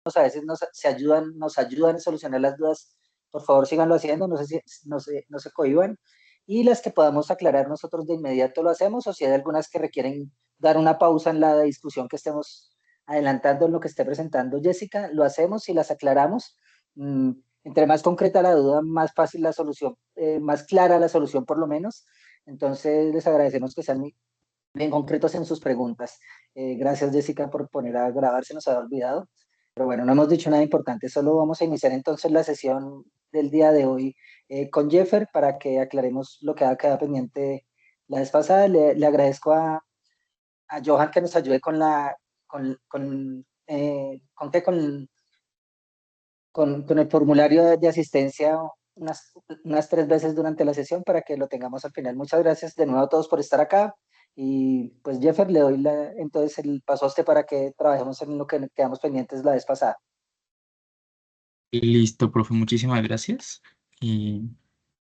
a veces nos ayudan a solucionar las dudas, por favor síganlo haciendo, no se cohíban. Y las que podamos aclarar nosotros de inmediato lo hacemos, o si hay algunas que requieren dar una pausa en la discusión que estemos adelantando en lo que esté presentando Jessica, lo hacemos y las aclaramos. Mm, entre más concreta la duda, más fácil la solución, más clara la solución por lo menos. Entonces les agradecemos que sean bien concretos en sus preguntas. Gracias Jessica por poner a grabar, se nos había olvidado. Pero bueno, no hemos dicho nada importante, solo vamos a iniciar entonces la sesión del día de hoy con Jeffer para que aclaremos lo que ha quedado pendiente la vez pasada. Le agradezco a Johan que nos ayude con con el formulario de asistencia unas 3 veces durante la sesión para que lo tengamos al final. Muchas gracias de nuevo a todos por estar acá. Y pues Jeffer, le doy entonces el paso a usted para que trabajemos en lo que quedamos pendientes la vez pasada. Listo, profe, muchísimas gracias. Y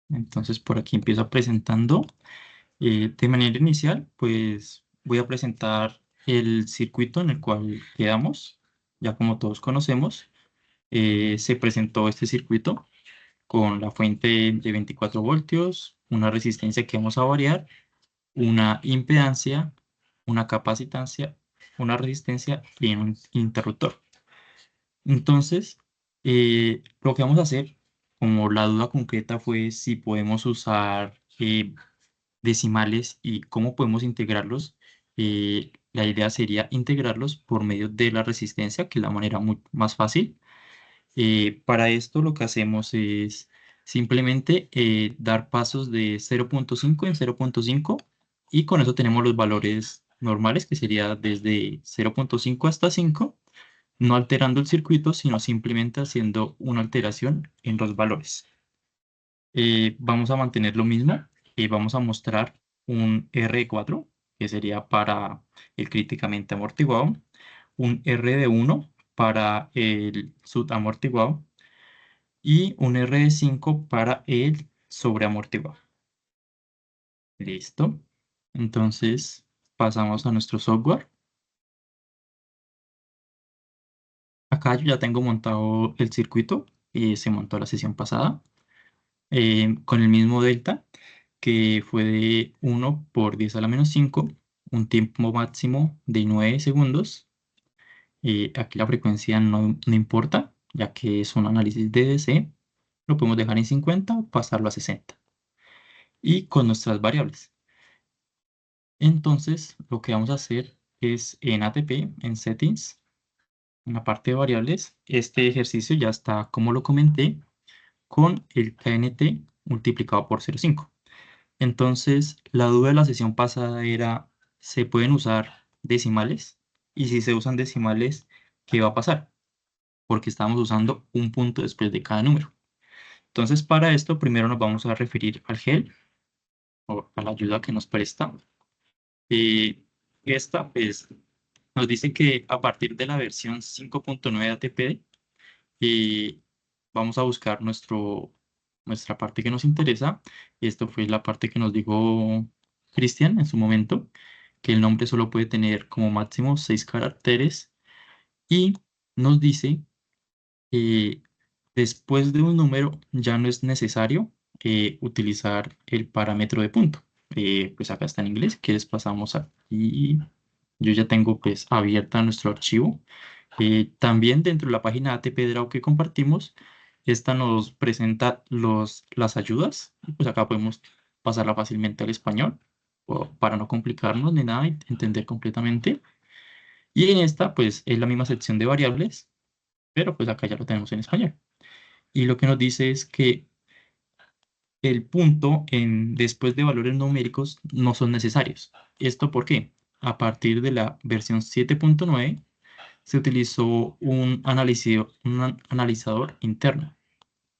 entonces por aquí empiezo presentando. De manera inicial, pues voy a presentar el circuito en el cual quedamos. Ya como todos conocemos, se presentó este circuito con la fuente de 24 voltios, una resistencia que vamos a variar, una impedancia, una capacitancia, una resistencia y un interruptor. Entonces, lo que vamos a hacer, como la duda concreta fue si podemos usar decimales y cómo podemos integrarlos, la idea sería integrarlos por medio de la resistencia, que es la manera más fácil. Para esto lo que hacemos es simplemente dar pasos de 0,5 en 0,5 y con eso tenemos los valores normales, que sería desde 0,5 hasta 5, no alterando el circuito, sino simplemente haciendo una alteración en los valores. Vamos a mantener lo mismo y vamos a mostrar un R4, que sería para el críticamente amortiguado, un RD1 para el subamortiguado y un RD5 para el sobreamortiguado. Listo. Entonces pasamos a nuestro software. Acá yo ya tengo montado el circuito y se montó la sesión pasada con el mismo delta que fue de 1 por 10 a la menos 5, un tiempo máximo de 9 segundos. Aquí la frecuencia no importa, ya que es un análisis de DC. Lo podemos dejar en 50 o pasarlo a 60. Y con nuestras variables. Entonces, lo que vamos a hacer es en ATP, en Settings, en la parte de variables, este ejercicio ya está, como lo comenté, con el KNT multiplicado por 0,5. Entonces, la duda de la sesión pasada era, ¿se pueden usar decimales? Y si se usan decimales, ¿qué va a pasar? Porque estamos usando un punto después de cada número. Entonces, para esto, primero nos vamos a referir al GEL, o a la ayuda que nos presta. Y esta, pues, nos dice que a partir de la versión 5.9 de ATP, vamos a buscar nuestra parte que nos interesa. Y esto fue la parte que nos dijo Cristian en su momento, que el nombre solo puede tener como máximo 6 caracteres. Y nos dice que después de un número ya no es necesario utilizar el parámetro de punto. Pues acá está en inglés. Si quieres pasamos aquí. Yo ya tengo pues abierta nuestro archivo. También dentro de la página ATP Draw que compartimos, esta nos presenta las ayudas. Y pues acá podemos pasarla fácilmente al español para no complicarnos ni nada y entender completamente. Y en esta pues es la misma sección de variables, pero pues acá ya lo tenemos en español. Y lo que nos dice es que el punto después de valores numéricos no son necesarios. ¿Esto por qué? A partir de la versión 7.9 se utilizó un analizador interno.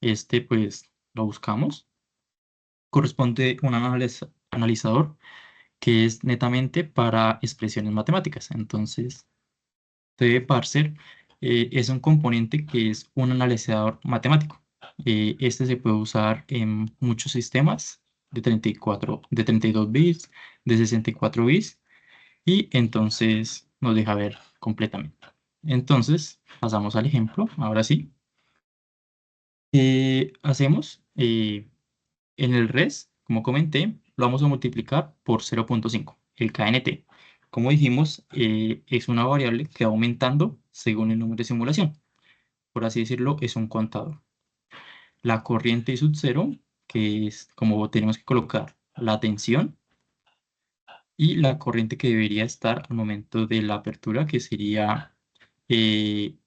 Este pues lo buscamos. Corresponde a un analizador que es netamente para expresiones matemáticas. Entonces, parser es un componente que es un analizador matemático. Este se puede usar en muchos sistemas de 34, de 32 bits, de 64 bits, y entonces nos deja ver completamente. Entonces, pasamos al ejemplo. Ahora sí. Hacemos en el res, como comenté, lo vamos a multiplicar por 0,5, el KNT. Como dijimos, es una variable que va aumentando según el número de simulación. Por así decirlo, es un contador. La corriente sub 0, que es como tenemos que colocar la tensión, y la corriente que debería estar al momento de la apertura, que sería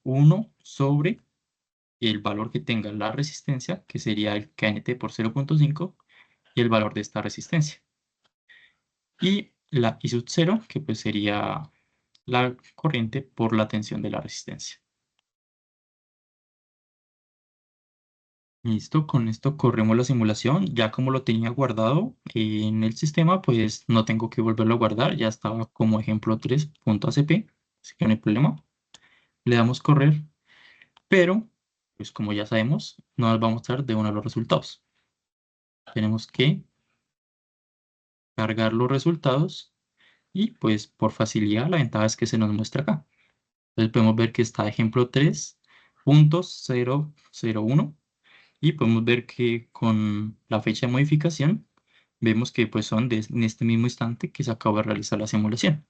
1 sobre el valor que tenga la resistencia, que sería el KNT por 0,5, y el valor de esta resistencia. Y la I sub 0, que pues sería la corriente por la tensión de la resistencia. Listo, con esto corremos la simulación. Ya como lo tenía guardado en el sistema, pues no tengo que volverlo a guardar. Ya estaba como ejemplo 3.acp, así que no hay problema. Le damos correr, pero pues como ya sabemos, no nos va a mostrar de uno de los resultados. Tenemos que cargar los resultados y pues por facilidad la ventaja es que se nos muestra acá. Entonces podemos ver que está ejemplo 3.001 y podemos ver que con la fecha de modificación vemos que pues son en este mismo instante que se acaba de realizar la simulación.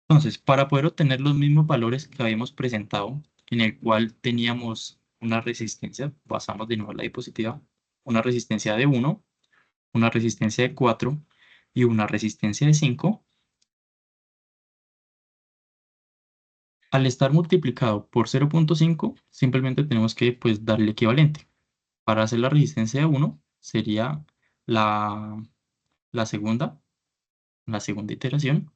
Entonces, para poder obtener los mismos valores que habíamos presentado, en el cual teníamos una resistencia, pasamos de nuevo a la diapositiva, una resistencia de 1, una resistencia de 4 y una resistencia de 5. Al estar multiplicado por 0,5, simplemente tenemos que pues darle el equivalente. Para hacer la resistencia de 1 sería la, la segunda, la segunda iteración.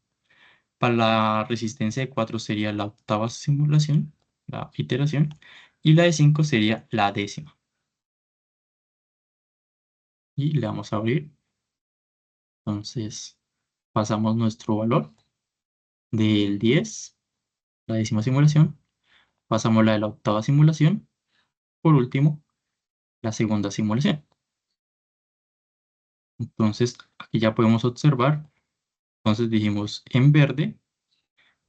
Para la resistencia de 4 sería la octava simulación, la iteración. Y la de 5 sería la décima. Y le vamos a abrir. Entonces pasamos nuestro valor del 10, la décima simulación. Pasamos la de la octava simulación. Por último, la segunda simulación. Entonces, aquí ya podemos observar. Entonces dijimos, en verde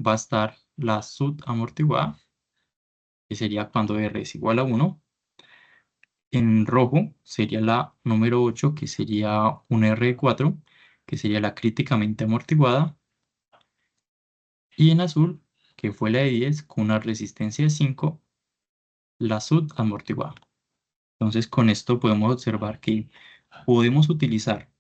va a estar la subamortiguada, que sería cuando R es igual a 1. En rojo sería la número 8, que sería un R de 4, que sería la críticamente amortiguada. Y en azul, que fue la de 10, con una resistencia de 5, la subamortiguada. Entonces, con esto podemos observar que podemos utilizar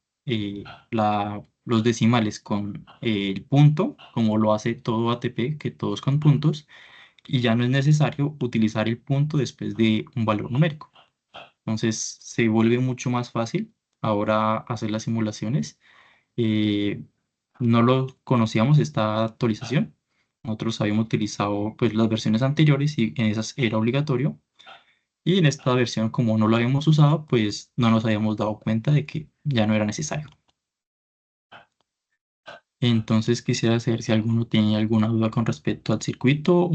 los decimales con el punto, como lo hace todo ATP, que todos con puntos, y ya no es necesario utilizar el punto después de un valor numérico. Entonces se vuelve mucho más fácil ahora hacer las simulaciones. Eh, no lo conocíamos esta actualización. Nosotros habíamos utilizado pues las versiones anteriores y en esas era obligatorio. Y en esta versión, como no lo habíamos usado, pues no nos habíamos dado cuenta de que ya no era necesario. Entonces quisiera saber si alguno tiene alguna duda con respecto al circuito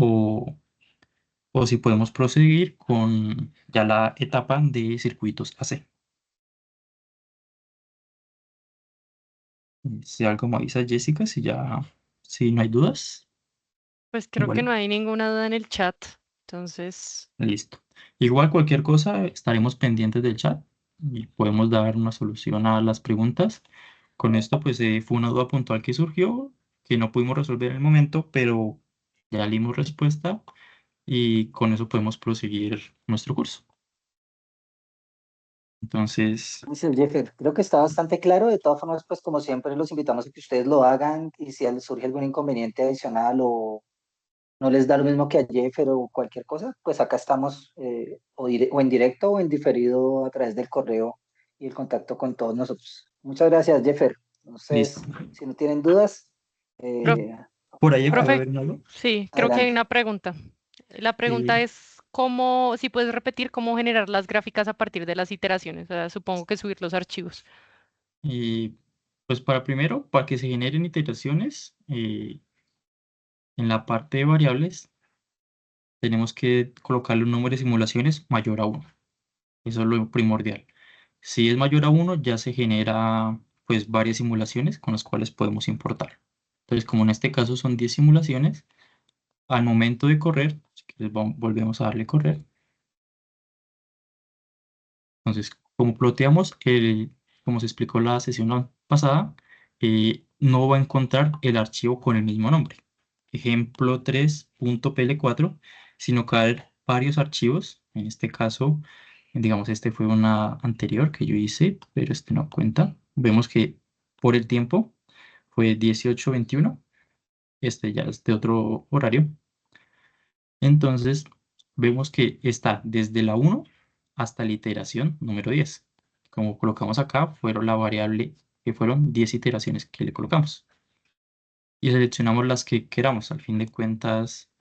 o si podemos proseguir con ya la etapa de circuitos AC. Si algo me avisa Jessica, si no hay dudas, Pues creo que igual, no hay ninguna duda en el chat. Entonces, listo. Igual cualquier cosa, estaremos pendientes del chat y podemos dar una solución a las preguntas. Con esto, pues fue una duda puntual que surgió, que no pudimos resolver en el momento, pero ya le dimos respuesta y con eso podemos proseguir nuestro curso. Entonces, Dice el Jeffer, creo que está bastante claro. De todas formas, pues como siempre, los invitamos a que ustedes lo hagan y si surge algún inconveniente adicional o no les da lo mismo que a Jeffer o cualquier cosa, pues acá estamos o en directo o en diferido a través del correo y el contacto con todos nosotros. Muchas gracias, Jeffer. listo. Entonces, si no tienen dudas, prof- eh, Por ahí puede profe, haber algo. sí, creo que hay adelante. una pregunta. La pregunta Eh, es cómo, si puedes repetir cómo generar las gráficas a partir de las iteraciones. O sea, supongo que subir los archivos. pues para primero, para que se generen iteraciones, en la parte de variables tenemos que colocarle un número de simulaciones mayor a 1. Eso es lo primordial. Si es mayor a 1, ya se genera pues varias simulaciones con las cuales podemos importar. Entonces, como en este caso son 10 simulaciones, al momento de correr, si quieres, volvemos a darle correr. Entonces, como ploteamos, como se explicó la sesión pasada, no va a encontrar el archivo con el mismo nombre. Ejemplo 3.pl4, sino que va a haber varios archivos. En este caso, digamos, este fue una anterior que yo hice, pero este no cuenta. Vemos que por el tiempo fue 18:21. Este ya es de otro horario. Entonces, vemos que está desde la 1 hasta la iteración número 10. Como colocamos acá, fueron la variable que fueron 10 iteraciones que le colocamos. Y seleccionamos las que queramos. Al fin de cuentas,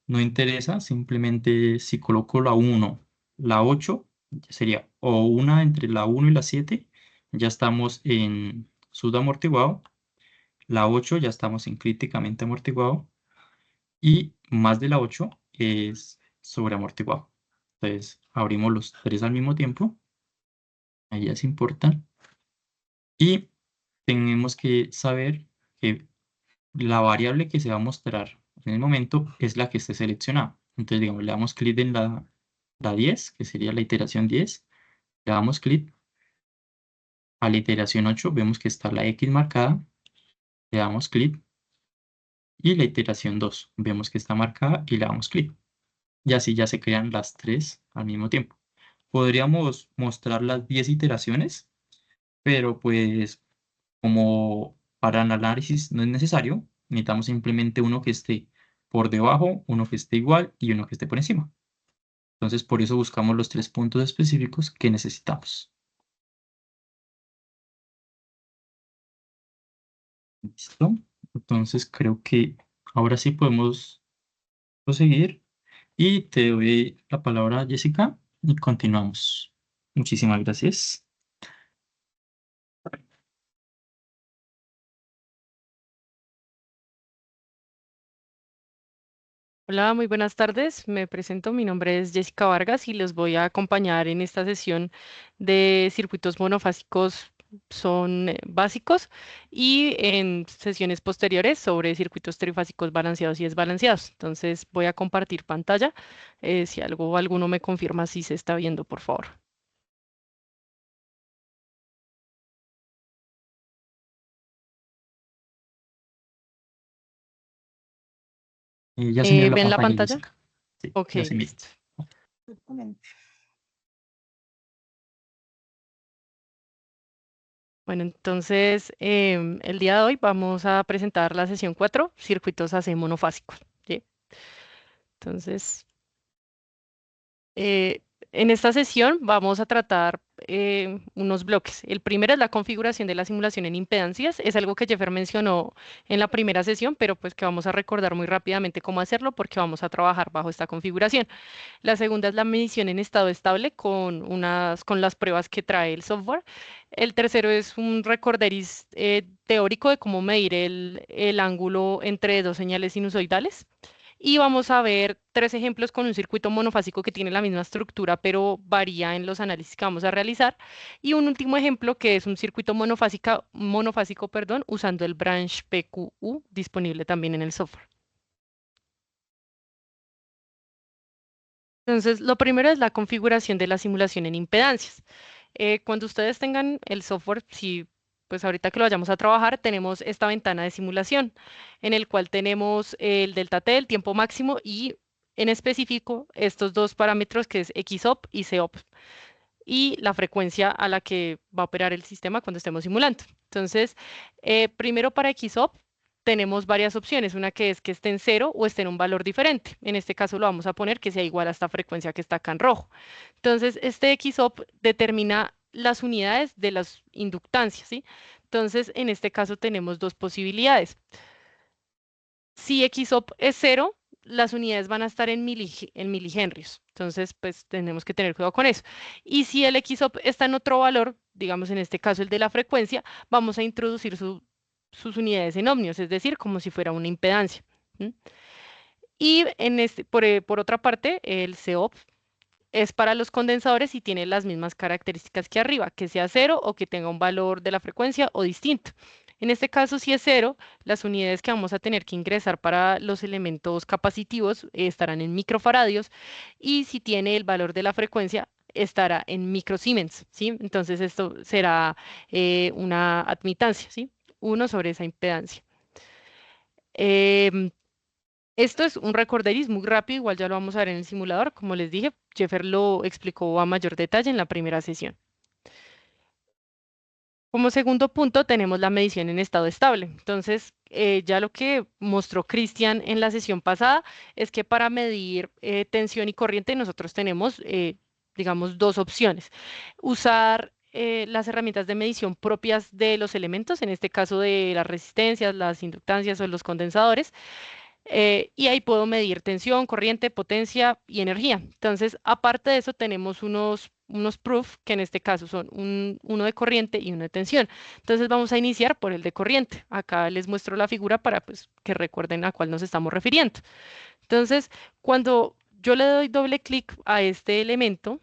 no interesa. Simplemente si coloco la 1, la 8, sería o una entre la 1 y la 7, ya estamos en amortiguado. La 8 ya estamos en críticamente amortiguado. Y más de la 8 es sobreamortiguado. Entonces, abrimos los tres al mismo tiempo. Ahí es importante. Y tenemos que saber que la variable que se va a mostrar en el momento es la que esté seleccionada. Entonces, digamos, le damos clic en la 10, que sería la iteración 10. Le damos clic a la iteración 8, vemos que está la X marcada. Le damos clic. Y la iteración 2, vemos que está marcada y le damos clic. Y así ya se crean las tres al mismo tiempo. Podríamos mostrar las 10 iteraciones, pero pues como para el análisis no es necesario, necesitamos simplemente uno que esté por debajo, uno que esté igual y uno que esté por encima. Entonces por eso buscamos los 3 puntos específicos que necesitamos. ¿Listo? Entonces creo que ahora sí podemos proseguir y te doy la palabra, Jessica, y continuamos. Muchísimas gracias. Hola, muy buenas tardes. Me presento, mi nombre es Jessica Vargas y los voy a acompañar en esta sesión de circuitos monofásicos son básicos y en sesiones posteriores sobre circuitos trifásicos balanceados y desbalanceados. Entonces voy a compartir pantalla. Si alguno me confirma si se está viendo, por favor. Ya se mira la ¿Ven la pantalla, pantalla? Jessica. Sí, Ok, ya se mira. listo. Exactamente. Bueno, entonces el día de hoy vamos a presentar la sesión 4, circuitos AC monofásicos. ¿Sí? Entonces, eh, en esta sesión vamos a tratar unos bloques. El primero es la configuración de la simulación en impedancias. Es algo que Jeffer mencionó en la primera sesión, pero pues que vamos a recordar muy rápidamente cómo hacerlo porque vamos a trabajar bajo esta configuración. La segunda es la medición en estado estable con las pruebas que trae el software. El tercero es un recorderis teórico de cómo medir el ángulo entre dos señales sinusoidales. Y vamos a ver tres ejemplos con un circuito monofásico que tiene la misma estructura, pero varía en los análisis que vamos a realizar. Y un último ejemplo que es un circuito monofásico, perdón, usando el branch PQU disponible también en el software. Entonces, lo primero es la configuración de la simulación en impedancias. Cuando ustedes tengan el software, si pues ahorita que lo vayamos a trabajar, tenemos esta ventana de simulación en el cual tenemos el delta T, el tiempo máximo y en específico estos dos parámetros que es XOP y COP y la frecuencia a la que va a operar el sistema cuando estemos simulando. Entonces, primero para XOP tenemos varias opciones, una que es que esté en cero o esté en un valor diferente. En este caso lo vamos a poner que sea igual a esta frecuencia que está acá en rojo. Entonces, este XOP determina las unidades de las inductancias, ¿sí? Entonces, en este caso tenemos dos posibilidades. Si XOP es cero, las unidades van a estar en milihenrios. Entonces, pues tenemos que tener cuidado con eso. Y si el XOP está en otro valor, digamos en este caso el de la frecuencia, vamos a introducir sus unidades en ohmios, es decir, como si fuera una impedancia. ¿Mm? Y por otra parte, el COP es para los condensadores y tiene las mismas características que arriba, que sea cero o que tenga un valor de la frecuencia o distinto. En este caso, si es 0, las unidades que vamos a tener que ingresar para los elementos capacitivos estarán en microfaradios, y si tiene el valor de la frecuencia, estará en microsiemens, ¿sí? Entonces esto será una admitancia, ¿sí? 1 sobre esa impedancia. Esto es un recorderis muy rápido, igual ya lo vamos a ver en el simulador. Como les dije, Jeffer lo explicó a mayor detalle en la primera sesión. Como segundo punto tenemos la medición en estado estable. Entonces, ya lo que mostró Cristian en la sesión pasada es que para medir tensión y corriente nosotros tenemos, digamos, dos opciones. Usar las herramientas de medición propias de los elementos, en este caso de las resistencias, las inductancias o los condensadores. Y ahí puedo medir tensión, corriente, potencia y energía. Entonces, aparte de eso, tenemos unos proof, que en este caso son uno de corriente y uno de tensión. Entonces, vamos a iniciar por el de corriente. Acá les muestro la figura para pues, que recuerden a cuál nos estamos refiriendo. Entonces, cuando yo le doy doble clic a este elemento,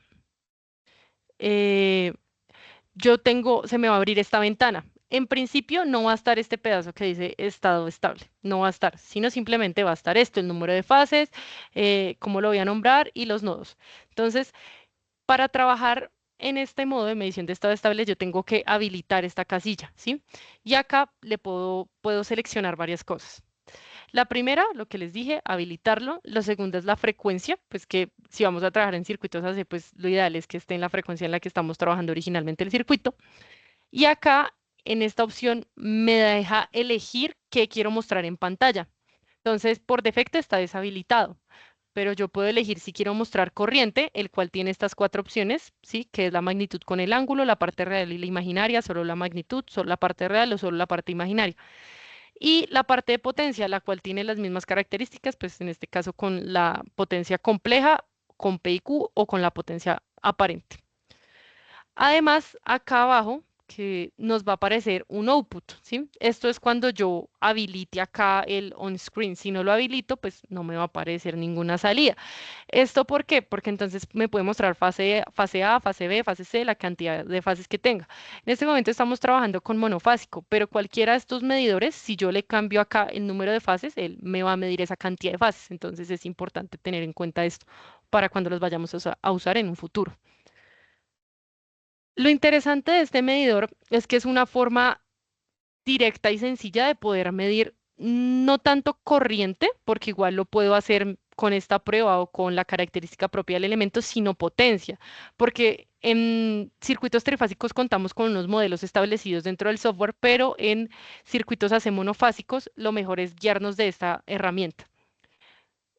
eh, se me va a abrir esta ventana. En principio no va a estar este pedazo que dice estado estable, no va a estar, sino simplemente va a estar esto, el número de fases, cómo lo voy a nombrar y los nodos. Entonces, para trabajar en este modo de medición de estado estable, yo tengo que habilitar esta casilla, ¿sí? Y acá puedo seleccionar varias cosas. La primera, lo que les dije, habilitarlo. La segunda es la frecuencia, pues que si vamos a trabajar en circuitos AC, pues lo ideal es que esté en la frecuencia en la que estamos trabajando originalmente el circuito. Y acá, en esta opción, me deja elegir qué quiero mostrar en pantalla. Entonces, por defecto está deshabilitado, pero yo puedo elegir si quiero mostrar corriente, el cual tiene estas 4 opciones, ¿sí? Que es la magnitud con el ángulo, la parte real y la imaginaria, solo la magnitud, solo la parte real o solo la parte imaginaria. Y la parte de potencia, la cual tiene las mismas características, pues en este caso con la potencia compleja, con P y Q o con la potencia aparente. Además, acá abajo que nos va a aparecer un output, ¿sí? Esto es cuando yo habilite acá el on-screen. Si no lo habilito, pues no me va a aparecer ninguna salida. ¿Esto por qué? Porque entonces me puede mostrar fase A, fase B, fase C, la cantidad de fases que tenga. En este momento estamos trabajando con monofásico, pero cualquiera de estos medidores, si yo le cambio acá el número de fases, él me va a medir esa cantidad de fases. Entonces es importante tener en cuenta esto para cuando los vayamos a usar en un futuro. Lo interesante de este medidor es que es una forma directa y sencilla de poder medir no tanto corriente, porque igual lo puedo hacer con esta prueba o con la característica propia del elemento, sino potencia, porque en circuitos trifásicos contamos con unos modelos establecidos dentro del software, pero en circuitos AC monofásicos lo mejor es guiarnos de esta herramienta.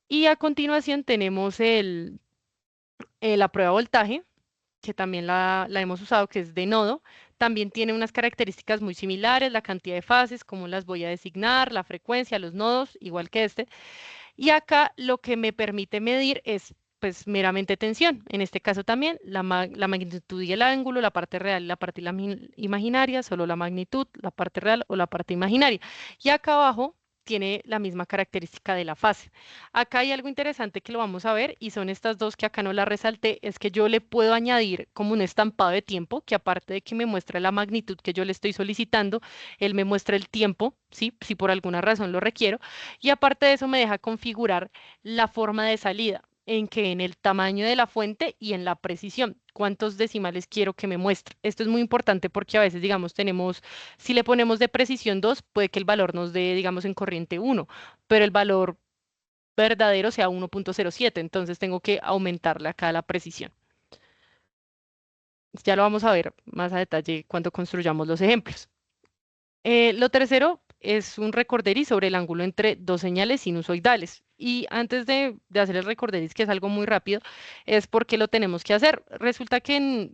Y a continuación tenemos la prueba de voltaje, que también la hemos usado, que es de nodo. También tiene unas características muy similares, la cantidad de fases, cómo las voy a designar, la frecuencia, los nodos, igual que este. Y acá lo que me permite medir es pues meramente tensión. En este caso también la magnitud y el ángulo, la parte real y la parte imaginaria, solo la magnitud, la parte real o la parte imaginaria. Y acá abajo tiene la misma característica de la fase. Acá hay algo interesante que lo vamos a ver y son estas dos que acá no la resalté, es que yo le puedo añadir como un estampado de tiempo, que aparte de que me muestre la magnitud que yo le estoy solicitando, él me muestra el tiempo, ¿sí? Si por alguna razón lo requiero, y aparte de eso me deja configurar la forma de salida, en que en el tamaño de la fuente y en la precisión, cuántos decimales quiero que me muestre. Esto es muy importante porque a veces, digamos, si le ponemos de precisión 2, puede que el valor nos dé, digamos, en corriente 1, pero el valor verdadero sea 1.07, entonces tengo que aumentarle acá la precisión. Ya lo vamos a ver más a detalle cuando construyamos los ejemplos. Lo tercero es un recorderis sobre el ángulo entre dos señales sinusoidales. Y antes de hacer el recorderis, que es algo muy rápido, es porque lo tenemos que hacer. Resulta que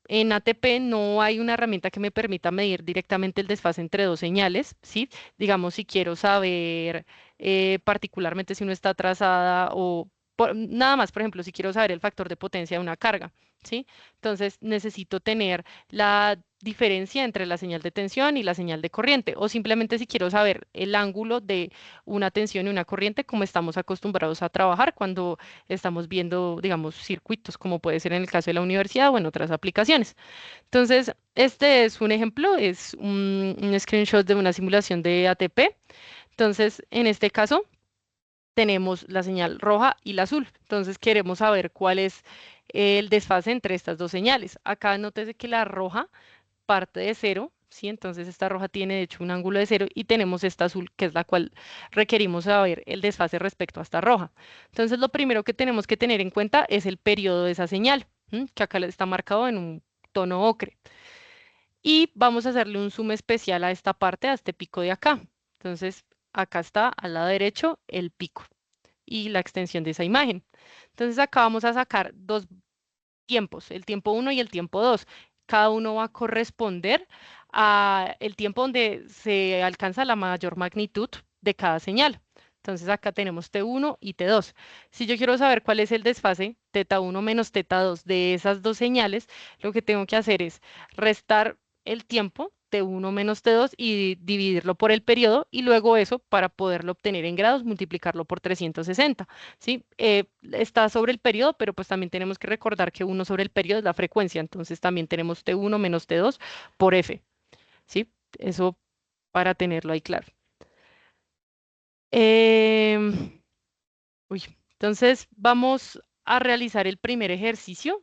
en ATP no hay una herramienta que me permita medir directamente el desfase entre dos señales, ¿sí? Digamos, si quiero saber particularmente si uno está atrasada o nada más, por ejemplo, si quiero saber el factor de potencia de una carga, ¿sí? Entonces necesito tener la diferencia entre la señal de tensión y la señal de corriente, o simplemente si quiero saber el ángulo de una tensión y una corriente, como estamos acostumbrados a trabajar cuando estamos viendo, digamos, circuitos, como puede ser en el caso de la universidad o en otras aplicaciones. Entonces, este es un ejemplo, es un screenshot de una simulación de ATP. Entonces, en este caso, tenemos la señal roja y la azul. Entonces, queremos saber cuál es el desfase entre estas dos señales. Acá nótese que la roja parte de cero, ¿sí? Entonces, esta roja tiene, de hecho, un ángulo de cero y tenemos esta azul, que es la cual requerimos saber el desfase respecto a esta roja. Entonces, lo primero que tenemos que tener en cuenta es el periodo de esa señal, que acá está marcado en un tono ocre. Y vamos a hacerle un zoom especial a esta parte, a este pico de acá. Entonces, acá está al lado derecho el pico y la extensión de esa imagen. Entonces, acá vamos a sacar dos tiempos, el tiempo 1 y el tiempo 2. Cada uno va a corresponder a el tiempo donde se alcanza la mayor magnitud de cada señal. Entonces acá tenemos T1 y T2. Si yo quiero saber cuál es el desfase, θ1 menos θ2 de esas dos señales, lo que tengo que hacer es restar el tiempo T1 menos T2 y dividirlo por el periodo y luego eso para poderlo obtener en grados multiplicarlo por 360. ¿Sí? Está sobre el periodo, pero pues también tenemos que recordar que 1 sobre el periodo es la frecuencia, entonces también tenemos T1 menos T2 por F, ¿sí? Eso para tenerlo ahí claro. Em, uy, entonces vamos a realizar el primer ejercicio.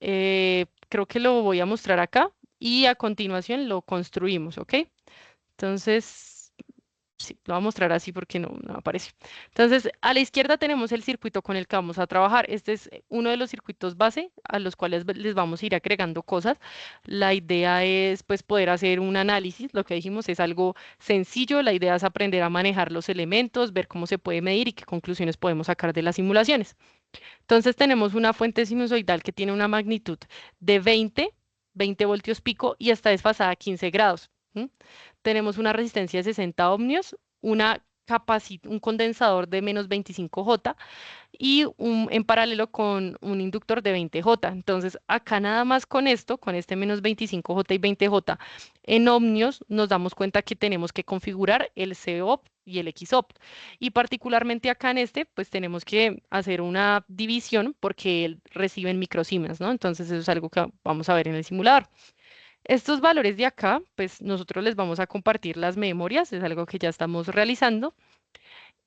Creo que lo voy a mostrar acá y a continuación lo construimos, ¿ok? Entonces, sí, lo voy a mostrar así porque no aparece. Entonces, a la izquierda tenemos el circuito con el que vamos a trabajar. Este es uno de los circuitos base a los cuales les vamos a ir agregando cosas. La idea es pues poder hacer un análisis. Lo que dijimos es algo sencillo. La idea es aprender a manejar los elementos, ver cómo se puede medir y qué conclusiones podemos sacar de las simulaciones. Entonces, tenemos una fuente sinusoidal que tiene una magnitud de 20 voltios pico y está desfasada a 15 grados. Tenemos una resistencia de 60 ohmios, un condensador de menos 25J y en paralelo con un inductor de 20J. Entonces, acá nada más con esto, con este menos 25J y 20J en ohmios, nos damos cuenta que tenemos que configurar el COP y el XOP. Y particularmente acá en este, pues tenemos que hacer una división porque él recibe en microsiemens, ¿no? Entonces, eso es algo que vamos a ver en el simulador. Estos valores de acá, pues nosotros les vamos a compartir las memorias, es algo que ya estamos realizando.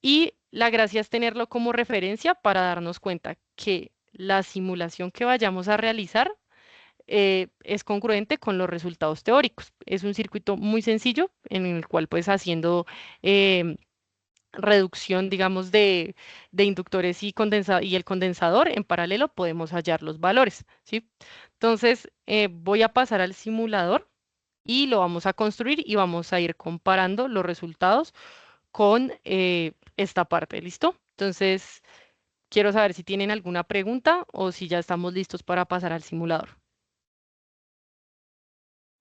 Y la gracia es tenerlo como referencia para darnos cuenta que la simulación que vayamos a realizar es congruente con los resultados teóricos. Es un circuito muy sencillo en el cual pues haciendo em, reducción, digamos, de inductores y el condensador en paralelo podemos hallar los valores, ¿sí? Entonces, voy a pasar al simulador y lo vamos a construir y vamos a ir comparando los resultados con esta parte, ¿listo? Entonces, quiero saber si tienen alguna pregunta o si ya estamos listos para pasar al simulador.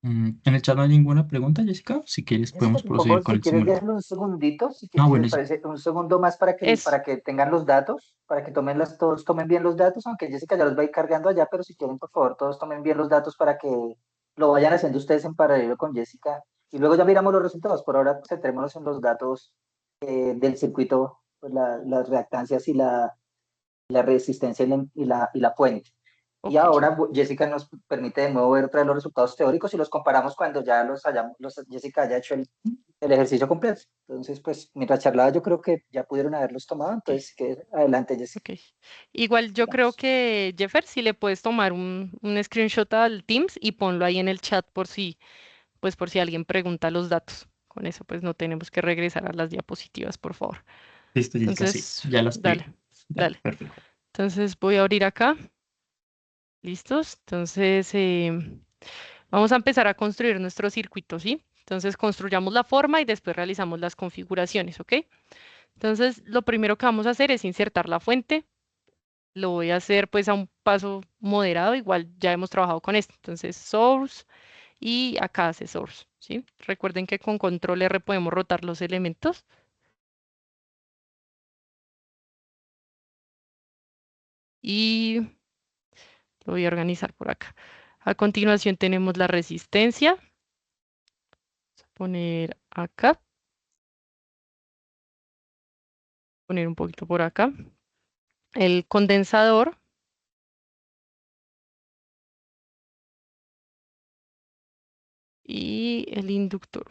En el chat no hay ninguna pregunta, Jessica. Si quieres, Jessica, podemos por favor, proseguir con si el quieres, simulador. déjalo un segundito, Ah, si bueno, les sí. parece, un segundo más Es, para que tengan los datos, para que todos tomen bien los datos, aunque Jessica ya los va a ir cargando allá, pero si quieren, por favor, todos tomen bien los datos para que lo vayan haciendo ustedes en paralelo con Jessica. Y luego ya miramos los resultados. Por ahora, centrémonos en los datos del circuito, pues las reactancias y la resistencia y la fuente. Y ok. ahora Jessica nos permite de nuevo ver otra vez los resultados teóricos y los comparamos cuando ya Jessica haya hecho el ejercicio completo. Entonces, pues, mientras charlaba, yo creo que ya pudieron haberlos tomado. Ok, Entonces, que adelante, Jessica, ok. Igual yo creo sigamos. que, Jeffer, si le puedes tomar un screenshot al Teams y ponlo ahí en el chat pues por si alguien pregunta los datos. Con eso, pues no tenemos que regresar a las diapositivas, por favor. Listo, Jessica, sí. Entonces, Ya la estoy. dale, Dale, dale. perfecto. Entonces voy a abrir acá. ¿Listos? Entonces, vamos a empezar a construir nuestro circuito, ¿sí? Entonces, construyamos la forma y después realizamos las configuraciones, ¿ok? Entonces, lo primero que vamos a hacer es insertar la fuente. Lo voy a hacer pues a un paso moderado, igual ya hemos trabajado con esto. Entonces, source y acá hace source, ¿sí? Recuerden que con control R podemos rotar los elementos. y lo voy a organizar por acá. A continuación tenemos la resistencia. Vamos a poner acá. Poner un poquito por acá. El condensador. Y el inductor.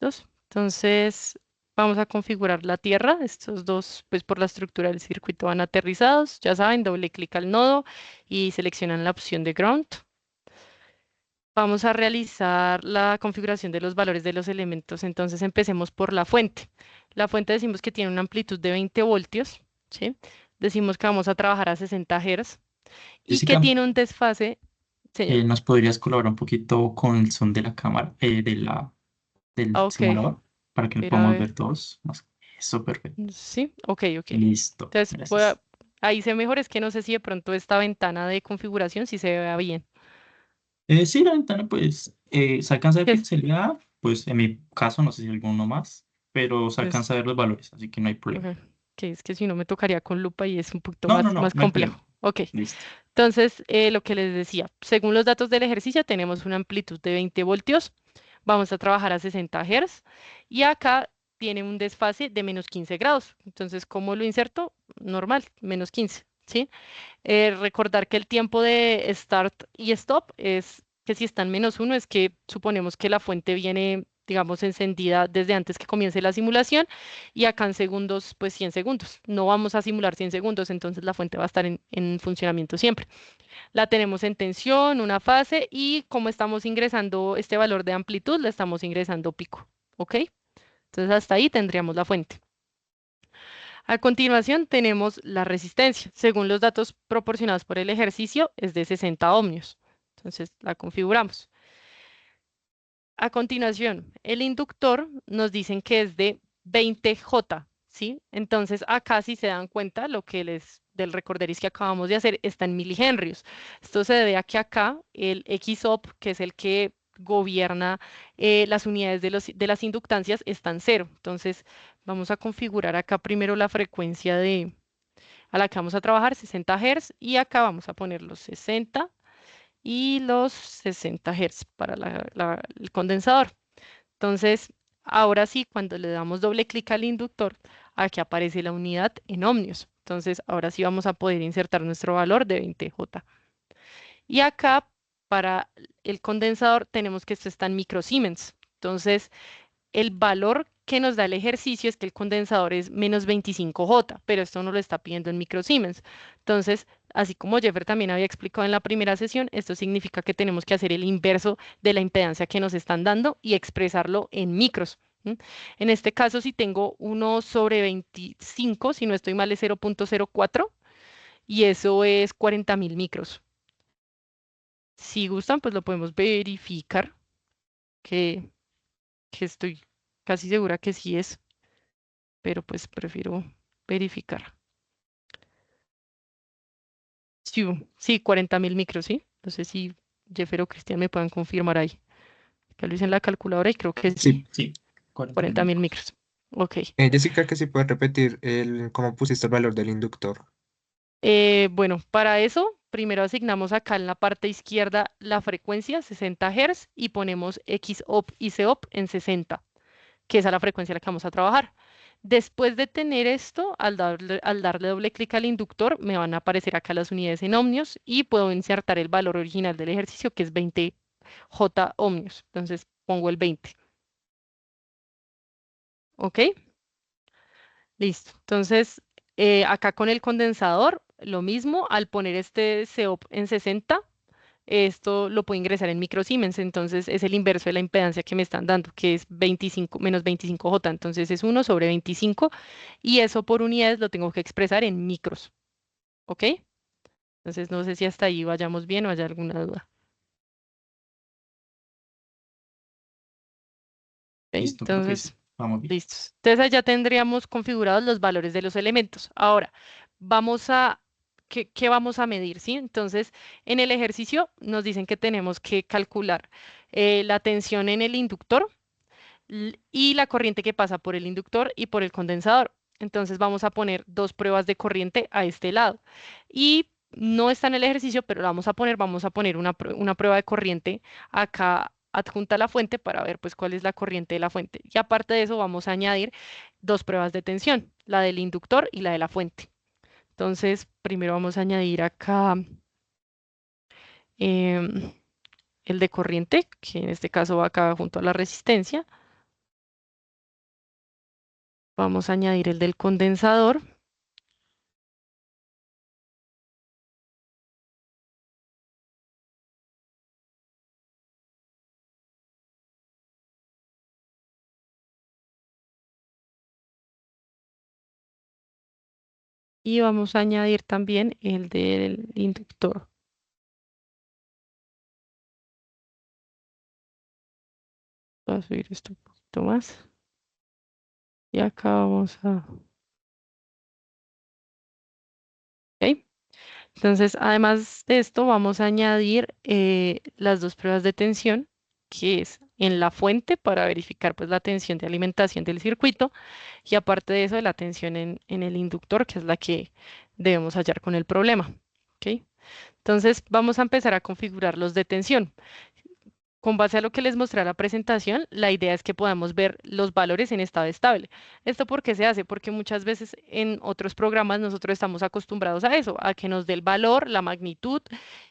¿Listos? Entonces, vamos a configurar la tierra. Estos dos, pues por la estructura del circuito van aterrizados. Ya saben, doble clic al nodo y seleccionan la opción de ground. Vamos a realizar la configuración de los valores de los elementos. Entonces, empecemos por la fuente. La fuente decimos que tiene una amplitud de 20 voltios, ¿sí? Decimos que vamos a trabajar a 60 Hz y que Jessica, tiene un desfase, señor. ¿nos podrías colaborar un poquito con el son de la cámara, del Ok, simulador, para que lo espera a podamos ver ver. todos? Eso, perfecto. Sí, ok. Listo, Entonces, gracias. ahí se mejor, es que no sé si de pronto esta ventana de configuración si se vea bien. Sí, la ventana, pues, se alcanza a ver Es, pixelada, pues en mi caso, no sé si alguno más, pero se es, alcanza a ver los valores, así que no hay problema. ok, que es que si no me tocaría con lupa y es un poquito No, no, más no hay problema. complejo. Ok, Listo. entonces lo que les decía, según los datos del ejercicio tenemos una amplitud de 20 voltios, vamos a trabajar a 60 Hz y acá tiene un desfase de menos 15 grados. Entonces, ¿cómo lo inserto? Normal, menos 15, ¿sí? Recordar que el tiempo de start y stop es que si está en -1 es que suponemos que la fuente viene, digamos, encendida desde antes que comience la simulación y acá en segundos, pues 100 segundos. No vamos a simular 100 segundos, entonces la fuente va a estar en funcionamiento siempre. La tenemos en tensión, una fase y como estamos ingresando este valor de amplitud, le estamos ingresando pico, ¿ok? Entonces hasta ahí tendríamos la fuente. A continuación tenemos la resistencia. Según los datos proporcionados por el ejercicio, es de 60 ohmios. Entonces la configuramos. A continuación, el inductor nos dicen que es de 20J, ¿sí? Entonces acá si se dan cuenta, lo que les del recorderis que acabamos de hacer está en milihenrios. Esto se debe a que acá el XOP, que es el que gobierna las unidades de las inductancias, está en cero. Entonces vamos a configurar acá primero la frecuencia a la que vamos a trabajar, 60 Hz, y acá vamos a poner los 60 y los 60 Hz para el condensador. Entonces, ahora sí, cuando le damos doble clic al inductor, aquí aparece la unidad en ohmios. Entonces, ahora sí vamos a poder insertar nuestro valor de 20J. Y acá, para el condensador, tenemos que esto está en microsiemens. Entonces, el valor que nos da el ejercicio es que el condensador es menos 25J, pero esto no lo está pidiendo en microsiemens. Entonces, así como Jeffer también había explicado en la primera sesión, esto significa que tenemos que hacer el inverso de la impedancia que nos están dando y expresarlo en micros. En este caso, si tengo 1/25, si no estoy mal, es 0.04 y eso es 40.000 micros. Si gustan, pues lo podemos verificar, que, que estoy casi segura que sí es, pero pues prefiero verificar. Sí, sí, 40.000 micros, ¿sí? No sé si Jeffer o Cristian me puedan confirmar ahí. Que lo hice en la calculadora y creo que Sí, sí, Sí, 40.000 40.000 micros. micros. Ok. Jessica, que si puedes repetir cómo pusiste el valor del inductor. Bueno, para eso, primero asignamos acá en la parte izquierda la frecuencia, 60 Hz, y ponemos XOP y COP en 60, que es a la frecuencia a la que vamos a trabajar. Después de tener esto, al darle doble clic al inductor, me van a aparecer acá las unidades en ohmios y puedo insertar el valor original del ejercicio, que es 20J ohmios. Entonces pongo el 20. ¿Ok? Listo. Entonces, acá con el condensador, lo mismo, al poner este COP en 60, esto lo puedo ingresar en microsiemens, entonces es el inverso de la impedancia que me están dando, que es 25 menos 25J, entonces es 1/25 y eso por unidades lo tengo que expresar en micros, ¿ok? Entonces no sé si hasta ahí vayamos bien o haya alguna duda. ¿Ok? Listo, creo que sí. Entonces, Vamos bien. listos. Entonces ya tendríamos configurados los valores de los elementos. Ahora, vamos a, ¿qué vamos a medir? ¿Sí? Entonces, en el ejercicio nos dicen que tenemos que calcular la tensión en el inductor, y la corriente que pasa por el inductor y por el condensador. Entonces vamos a poner dos pruebas de corriente a este lado. Y no está en el ejercicio, pero vamos a poner una prueba de corriente acá adjunta a la fuente para ver pues cuál es la corriente de la fuente. Y aparte de eso vamos a añadir dos pruebas de tensión, la del inductor y la de la fuente. Entonces, primero vamos a añadir acá el de corriente, que en este caso va acá junto a la resistencia. Vamos a añadir el del condensador. Y vamos a añadir también el del inductor. Voy a subir esto un poquito más. Y acá vamos a... ¿Ok? Entonces, además de esto, vamos a añadir las dos pruebas de tensión, que es en la fuente para verificar pues la tensión de alimentación del circuito y aparte de eso la tensión en el inductor, que es la que debemos hallar con el problema. ¿Ok? Entonces, vamos a empezar a configurar los de tensión. Con base a lo que les mostré en la presentación, la idea es que podamos ver los valores en estado estable. ¿Esto por qué se hace? Porque muchas veces en otros programas nosotros estamos acostumbrados a eso, a que nos dé el valor, la magnitud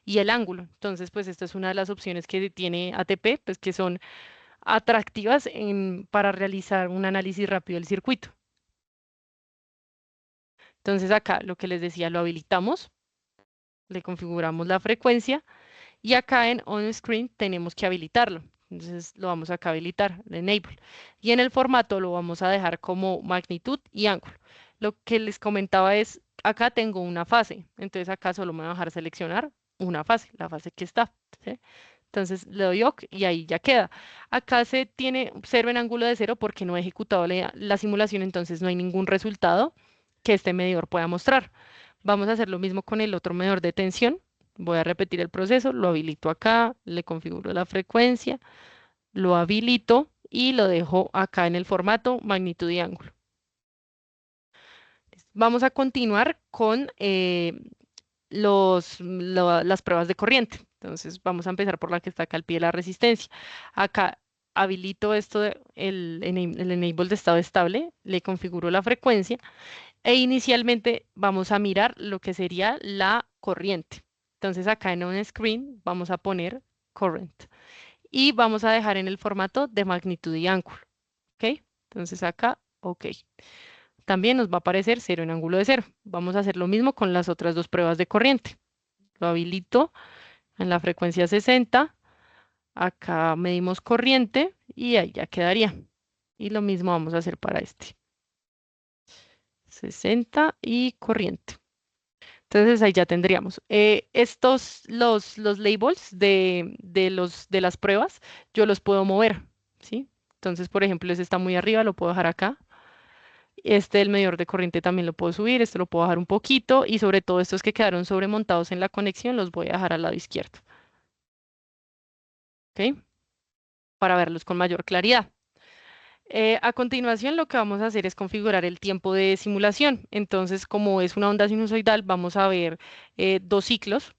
y el ángulo. Entonces, pues esta es una de las opciones que tiene ATP, pues que son atractivas para realizar un análisis rápido del circuito. Entonces acá lo que les decía, lo habilitamos, le configuramos la frecuencia y acá en On Screen tenemos que habilitarlo. Entonces lo vamos acá a habilitar, Enable. Y en el formato lo vamos a dejar como magnitud y ángulo. Lo que les comentaba es, acá tengo una fase. Entonces acá solo me va a dejar seleccionar una fase, la fase que está. ¿Sí? Entonces le doy OK y ahí ya queda. Acá se tiene 0 en ángulo de 0 porque no he ejecutado la simulación, entonces no hay ningún resultado que este medidor pueda mostrar. Vamos a hacer lo mismo con el otro medidor de tensión. Voy a repetir el proceso, lo habilito acá, le configuro la frecuencia, lo habilito y lo dejo acá en el formato magnitud y ángulo. Vamos a continuar con las pruebas de corriente. Entonces vamos a empezar por la que está acá al pie de la resistencia. Acá habilito esto, el enable de estado estable, le configuro la frecuencia e inicialmente vamos a mirar lo que sería la corriente. Entonces acá en On Screen vamos a poner current y vamos a dejar en el formato de magnitud y ángulo. ¿Ok? Entonces acá, OK. También nos va a aparecer 0 en ángulo de 0. Vamos a hacer lo mismo con las otras dos pruebas de corriente. Lo habilito en la frecuencia 60. Acá medimos corriente y ahí ya quedaría. Y lo mismo vamos a hacer para este. 60 y corriente. Entonces ahí ya tendríamos. Los labels de las pruebas, yo los puedo mover, ¿sí? Entonces, por ejemplo, ese está muy arriba, lo puedo dejar acá. El medidor de corriente también lo puedo subir, este lo puedo bajar un poquito y sobre todo estos que quedaron sobremontados en la conexión los voy a dejar al lado izquierdo. ¿Ok? Para verlos con mayor claridad. A continuación, lo que vamos a hacer es configurar el tiempo de simulación. Entonces, como es una onda sinusoidal, vamos a ver dos ciclos.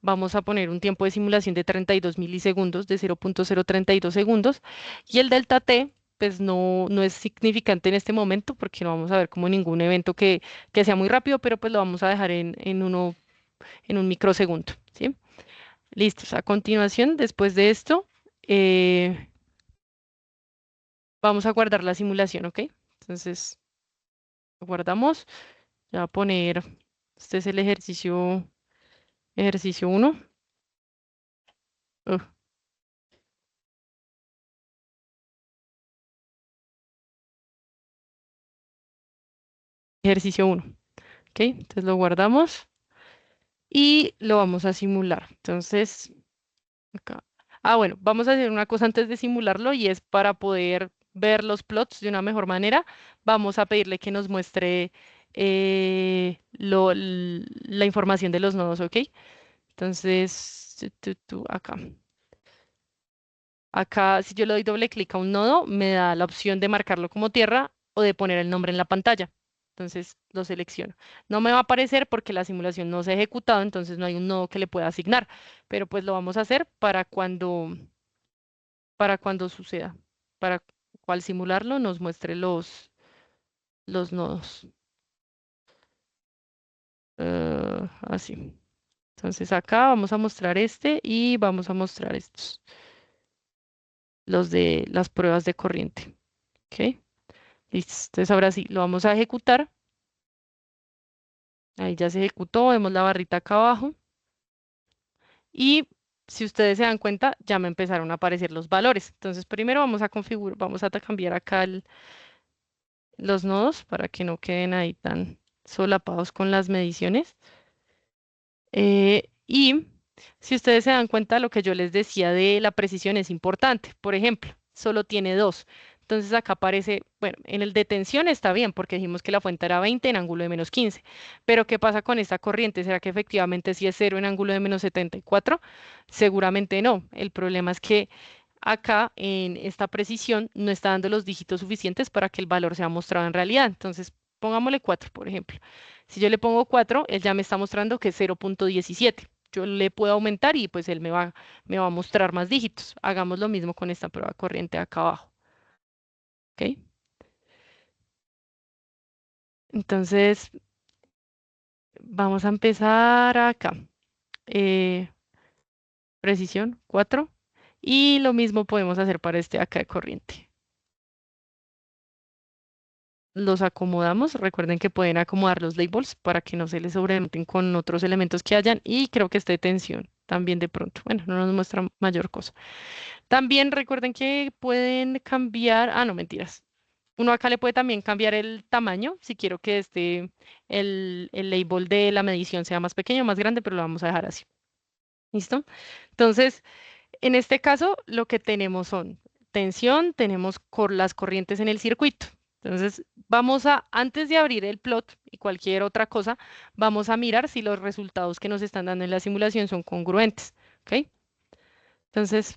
Vamos a poner un tiempo de simulación de 32 milisegundos, de 0.032 segundos. Y el delta t, pues no es significante en este momento porque no vamos a ver como ningún evento que sea muy rápido, pero pues lo vamos a dejar en un microsegundo. ¿Sí? Listos. A continuación, después de esto, vamos a guardar la simulación, ¿ok? Entonces, lo guardamos. Ya voy a poner, este es el ejercicio 1. Ejercicio 1, ¿ok? Entonces lo guardamos y lo vamos a simular. Entonces, acá. Bueno, vamos a hacer una cosa antes de simularlo y es para poder ver los plots de una mejor manera. Vamos a pedirle que nos muestre la información de los nodos, ¿ok? Entonces, acá. Acá, si yo le doy doble clic a un nodo, me da la opción de marcarlo como tierra o de poner el nombre en la pantalla. Entonces lo selecciono. No me va a aparecer porque la simulación no se ha ejecutado, entonces no hay un nodo que le pueda asignar, pero pues lo vamos a hacer para cuando suceda, para al simularlo nos muestre los nodos. Así. Entonces acá vamos a mostrar este y vamos a mostrar estos, los de las pruebas de corriente. ¿Ok? Listo. Entonces ahora sí, lo vamos a ejecutar. Ahí ya se ejecutó, vemos la barrita acá abajo. Y si ustedes se dan cuenta, ya me empezaron a aparecer los valores. Entonces primero vamos a configurar, vamos a cambiar acá los nodos para que no queden ahí tan solapados con las mediciones. Y si ustedes se dan cuenta, lo que yo les decía de la precisión es importante. Por ejemplo, solo tiene 2. Entonces acá aparece, bueno, en el de tensión está bien porque dijimos que la fuente era 20 en ángulo de menos 15. Pero ¿qué pasa con esta corriente? ¿Será que efectivamente sí es 0 en ángulo de menos 74? Seguramente no. El problema es que acá en esta precisión no está dando los dígitos suficientes para que el valor sea mostrado en realidad. Entonces, pongámosle 4, por ejemplo. Si yo le pongo 4, él ya me está mostrando que es 0.17. Yo le puedo aumentar y pues él me va a mostrar más dígitos. Hagamos lo mismo con esta prueba corriente acá abajo. ¿Ok? Entonces, vamos a empezar acá. Precisión 4. Y lo mismo podemos hacer para este acá de corriente. Los acomodamos. Recuerden que pueden acomodar los labels para que no se les sobrenoten con otros elementos que hayan. Y creo que esté tensión también de pronto. Bueno, no nos muestra mayor cosa. También recuerden que pueden cambiar, no, mentiras. Uno acá le puede también cambiar el tamaño, si quiero que el label de la medición sea más pequeño o más grande, pero lo vamos a dejar así. ¿Listo? Entonces, en este caso, lo que tenemos son tensión, tenemos las corrientes en el circuito. Entonces, antes de abrir el plot y cualquier otra cosa, vamos a mirar si los resultados que nos están dando en la simulación son congruentes. ¿Ok? Entonces,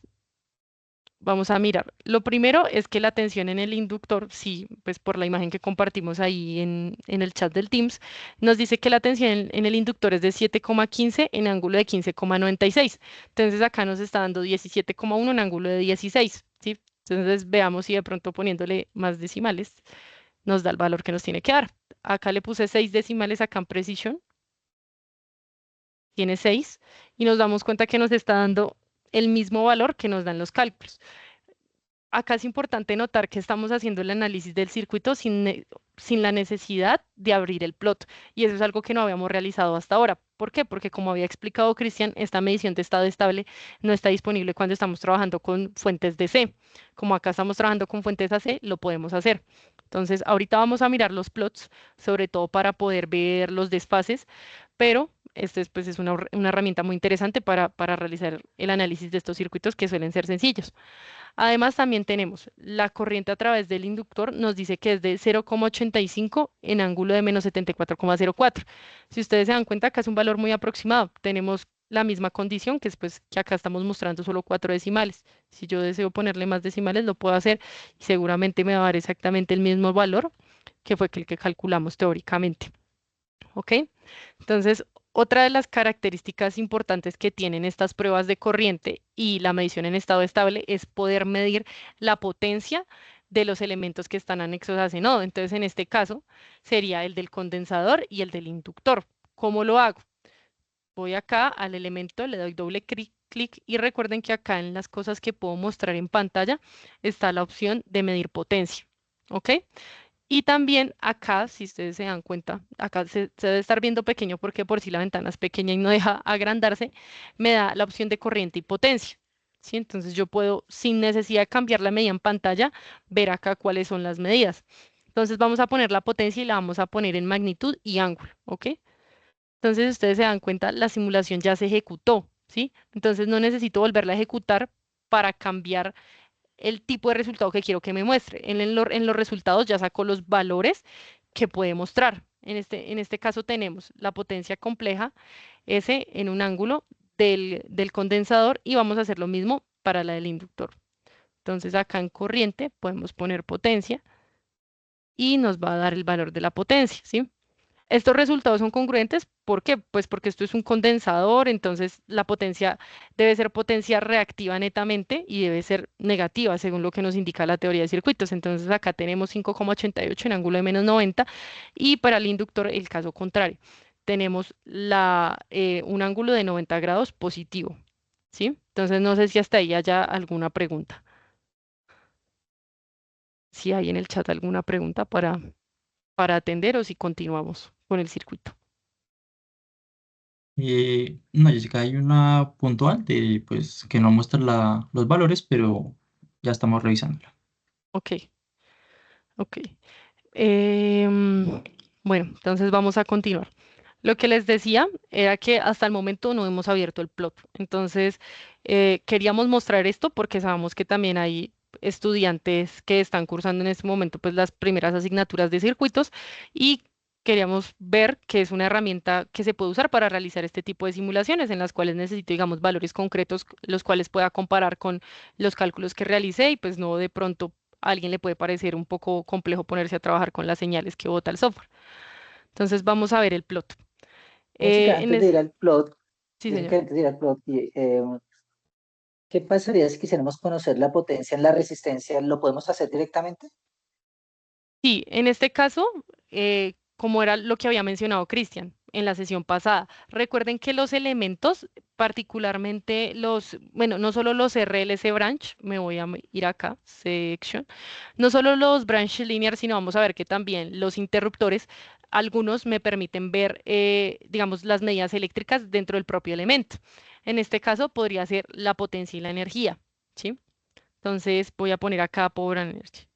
vamos a mirar. Lo primero es que la tensión en el inductor, sí, pues por la imagen que compartimos ahí en el chat del Teams, nos dice que la tensión en el inductor es de 7,15 en ángulo de 15,96. Entonces acá nos está dando 17,1 en ángulo de 16, ¿sí? Entonces veamos si de pronto poniéndole más decimales nos da el valor que nos tiene que dar. Acá le puse 6 decimales acá en Precision. Tiene 6 y nos damos cuenta que nos está dando el mismo valor que nos dan los cálculos. Acá es importante notar que estamos haciendo el análisis del circuito sin la necesidad de abrir el plot. Y eso es algo que no habíamos realizado hasta ahora. ¿Por qué? Porque como había explicado Cristian, esta medición de estado estable no está disponible cuando estamos trabajando con fuentes DC. Como acá estamos trabajando con fuentes AC, lo podemos hacer. Entonces, ahorita vamos a mirar los plots, sobre todo para poder ver los desfases, pero este pues, es una herramienta muy interesante para realizar el análisis de estos circuitos que suelen ser sencillos. Además, también tenemos la corriente a través del inductor, nos dice que es de 0,85 en ángulo de menos 74,04. Si ustedes se dan cuenta, acá es un valor muy aproximado. Tenemos la misma condición, que es pues, que acá estamos mostrando solo 4 decimales. Si yo deseo ponerle más decimales, lo puedo hacer y seguramente me va a dar exactamente el mismo valor que fue el que calculamos teóricamente. ¿Ok? Entonces, otra de las características importantes que tienen estas pruebas de corriente y la medición en estado estable es poder medir la potencia de los elementos que están anexos a ese nodo. Entonces, en este caso, sería el del condensador y el del inductor. ¿Cómo lo hago? Voy acá al elemento, le doy doble clic y recuerden que acá en las cosas que puedo mostrar en pantalla está la opción de medir potencia. ¿Ok? Y también acá, si ustedes se dan cuenta, acá se debe estar viendo pequeño porque por si la ventana es pequeña y no deja agrandarse, me da la opción de corriente y potencia. ¿Sí? Entonces yo puedo, sin necesidad de cambiar la medida en pantalla, ver acá cuáles son las medidas. Entonces vamos a poner la potencia y la vamos a poner en magnitud y ángulo, ¿ok? Entonces ustedes se dan cuenta, la simulación ya se ejecutó, ¿sí? Entonces no necesito volverla a ejecutar para cambiar el tipo de resultado que quiero que me muestre. En los resultados ya saco los valores que puede mostrar. En este caso tenemos la potencia compleja, S en un ángulo del condensador y vamos a hacer lo mismo para la del inductor. Entonces acá en corriente podemos poner potencia y nos va a dar el valor de la potencia, ¿sí? Estos resultados son congruentes, ¿por qué? Pues porque esto es un condensador, entonces la potencia debe ser potencia reactiva netamente y debe ser negativa, según lo que nos indica la teoría de circuitos. Entonces acá tenemos 5,88 en ángulo de -90 y para el inductor el caso contrario. Tenemos un ángulo de 90 grados positivo, ¿sí? Entonces no sé si hasta ahí haya alguna pregunta. Si hay en el chat alguna pregunta para atender o si continuamos con el circuito. No, Jessica, hay una puntual de, pues, que no muestra los valores, pero ya estamos revisándola. Ok, ok. Em, bueno, entonces vamos a continuar. Lo que les decía era que hasta el momento no hemos abierto el plot. Entonces, queríamos mostrar esto porque sabemos que también hay estudiantes que están cursando en este momento pues las primeras asignaturas de circuitos y queríamos ver que es una herramienta que se puede usar para realizar este tipo de simulaciones en las cuales necesito, digamos, valores concretos, los cuales pueda comparar con los cálculos que realicé y pues no de pronto a alguien le puede parecer un poco complejo ponerse a trabajar con las señales que bota el software. Entonces vamos a ver el plot. Jessica, En antes de ir al plot, Sí, Jessica, señor. antes de ir al plot, ¿qué pasaría si quisiéramos conocer la potencia en la resistencia? ¿Lo podemos hacer directamente? Sí, en este caso, como era lo que había mencionado Cristian en la sesión pasada, recuerden que los elementos, particularmente bueno, no solo los RLC branch, me voy a ir acá, section, no solo los branch linear, sino vamos a ver que también los interruptores, algunos me permiten ver, digamos, las medidas eléctricas dentro del propio elemento. En este caso podría ser la potencia y la energía, ¿sí? Entonces voy a poner acá Power and Energy.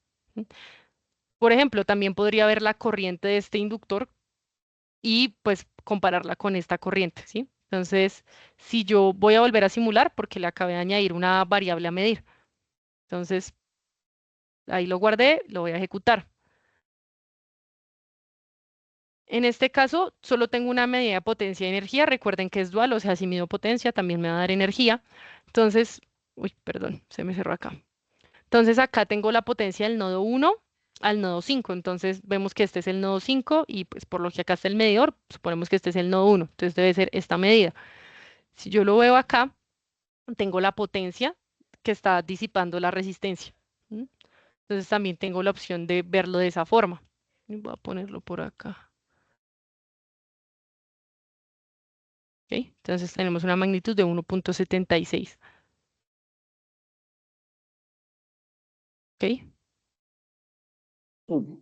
Por ejemplo, también podría ver la corriente de este inductor y pues compararla con esta corriente, ¿sí? Entonces, si yo voy a volver a simular porque le acabé de añadir una variable a medir. Entonces, ahí lo guardé, lo voy a ejecutar. En este caso, solo tengo una medida de potencia y energía. Recuerden que es dual, o sea, si mido potencia, también me va a dar energía. Entonces, uy, perdón, se me cerró acá. Entonces acá tengo la potencia del nodo 1 al nodo 5. Entonces vemos que este es el nodo 5 y pues por lo que acá está el medidor, suponemos que este es el nodo 1. Entonces debe ser esta medida. Si yo lo veo acá, tengo la potencia que está disipando la resistencia. ¿M? Entonces también tengo la opción de verlo de esa forma. Y voy a ponerlo por acá. ¿Ok? Entonces tenemos una magnitud de 1,76. ¿Ok?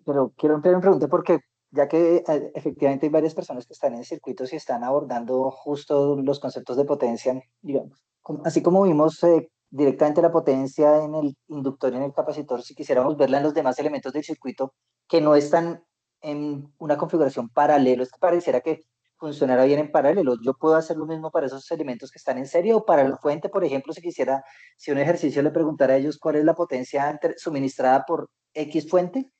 Pero quiero hacer una pregunta porque ya que efectivamente hay varias personas que están en circuitos y están abordando justo los conceptos de potencia, digamos, así como vimos directamente la potencia en el inductor y en el capacitor, si quisiéramos verla en los demás elementos del circuito que no están en una configuración paralelo, es que pareciera que funcionara bien en paralelo. Yo puedo hacer lo mismo para esos elementos que están en serie o para la fuente, por ejemplo, si quisiera, si un ejercicio le preguntara a ellos cuál es la potencia suministrada por X fuente.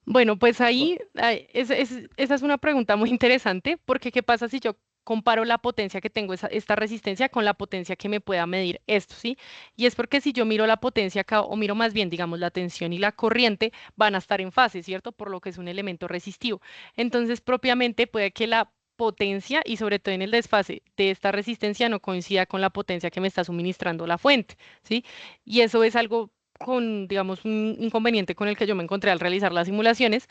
Bueno, pues ahí esa es una pregunta muy interesante, porque ¿qué pasa si yo comparo la potencia que tengo, esta resistencia, con la potencia que me pueda medir esto, ¿sí? Y es porque si yo miro la potencia acá, o miro más bien, digamos, la tensión y la corriente, van a estar en fase, ¿cierto? Por lo que es un elemento resistivo. Entonces, propiamente puede que la potencia y sobre todo en el desfase de esta resistencia no coincida con la potencia que me está suministrando la fuente, ¿sí? Y eso es algo con, digamos, un inconveniente con el que yo me encontré al realizar las simulaciones,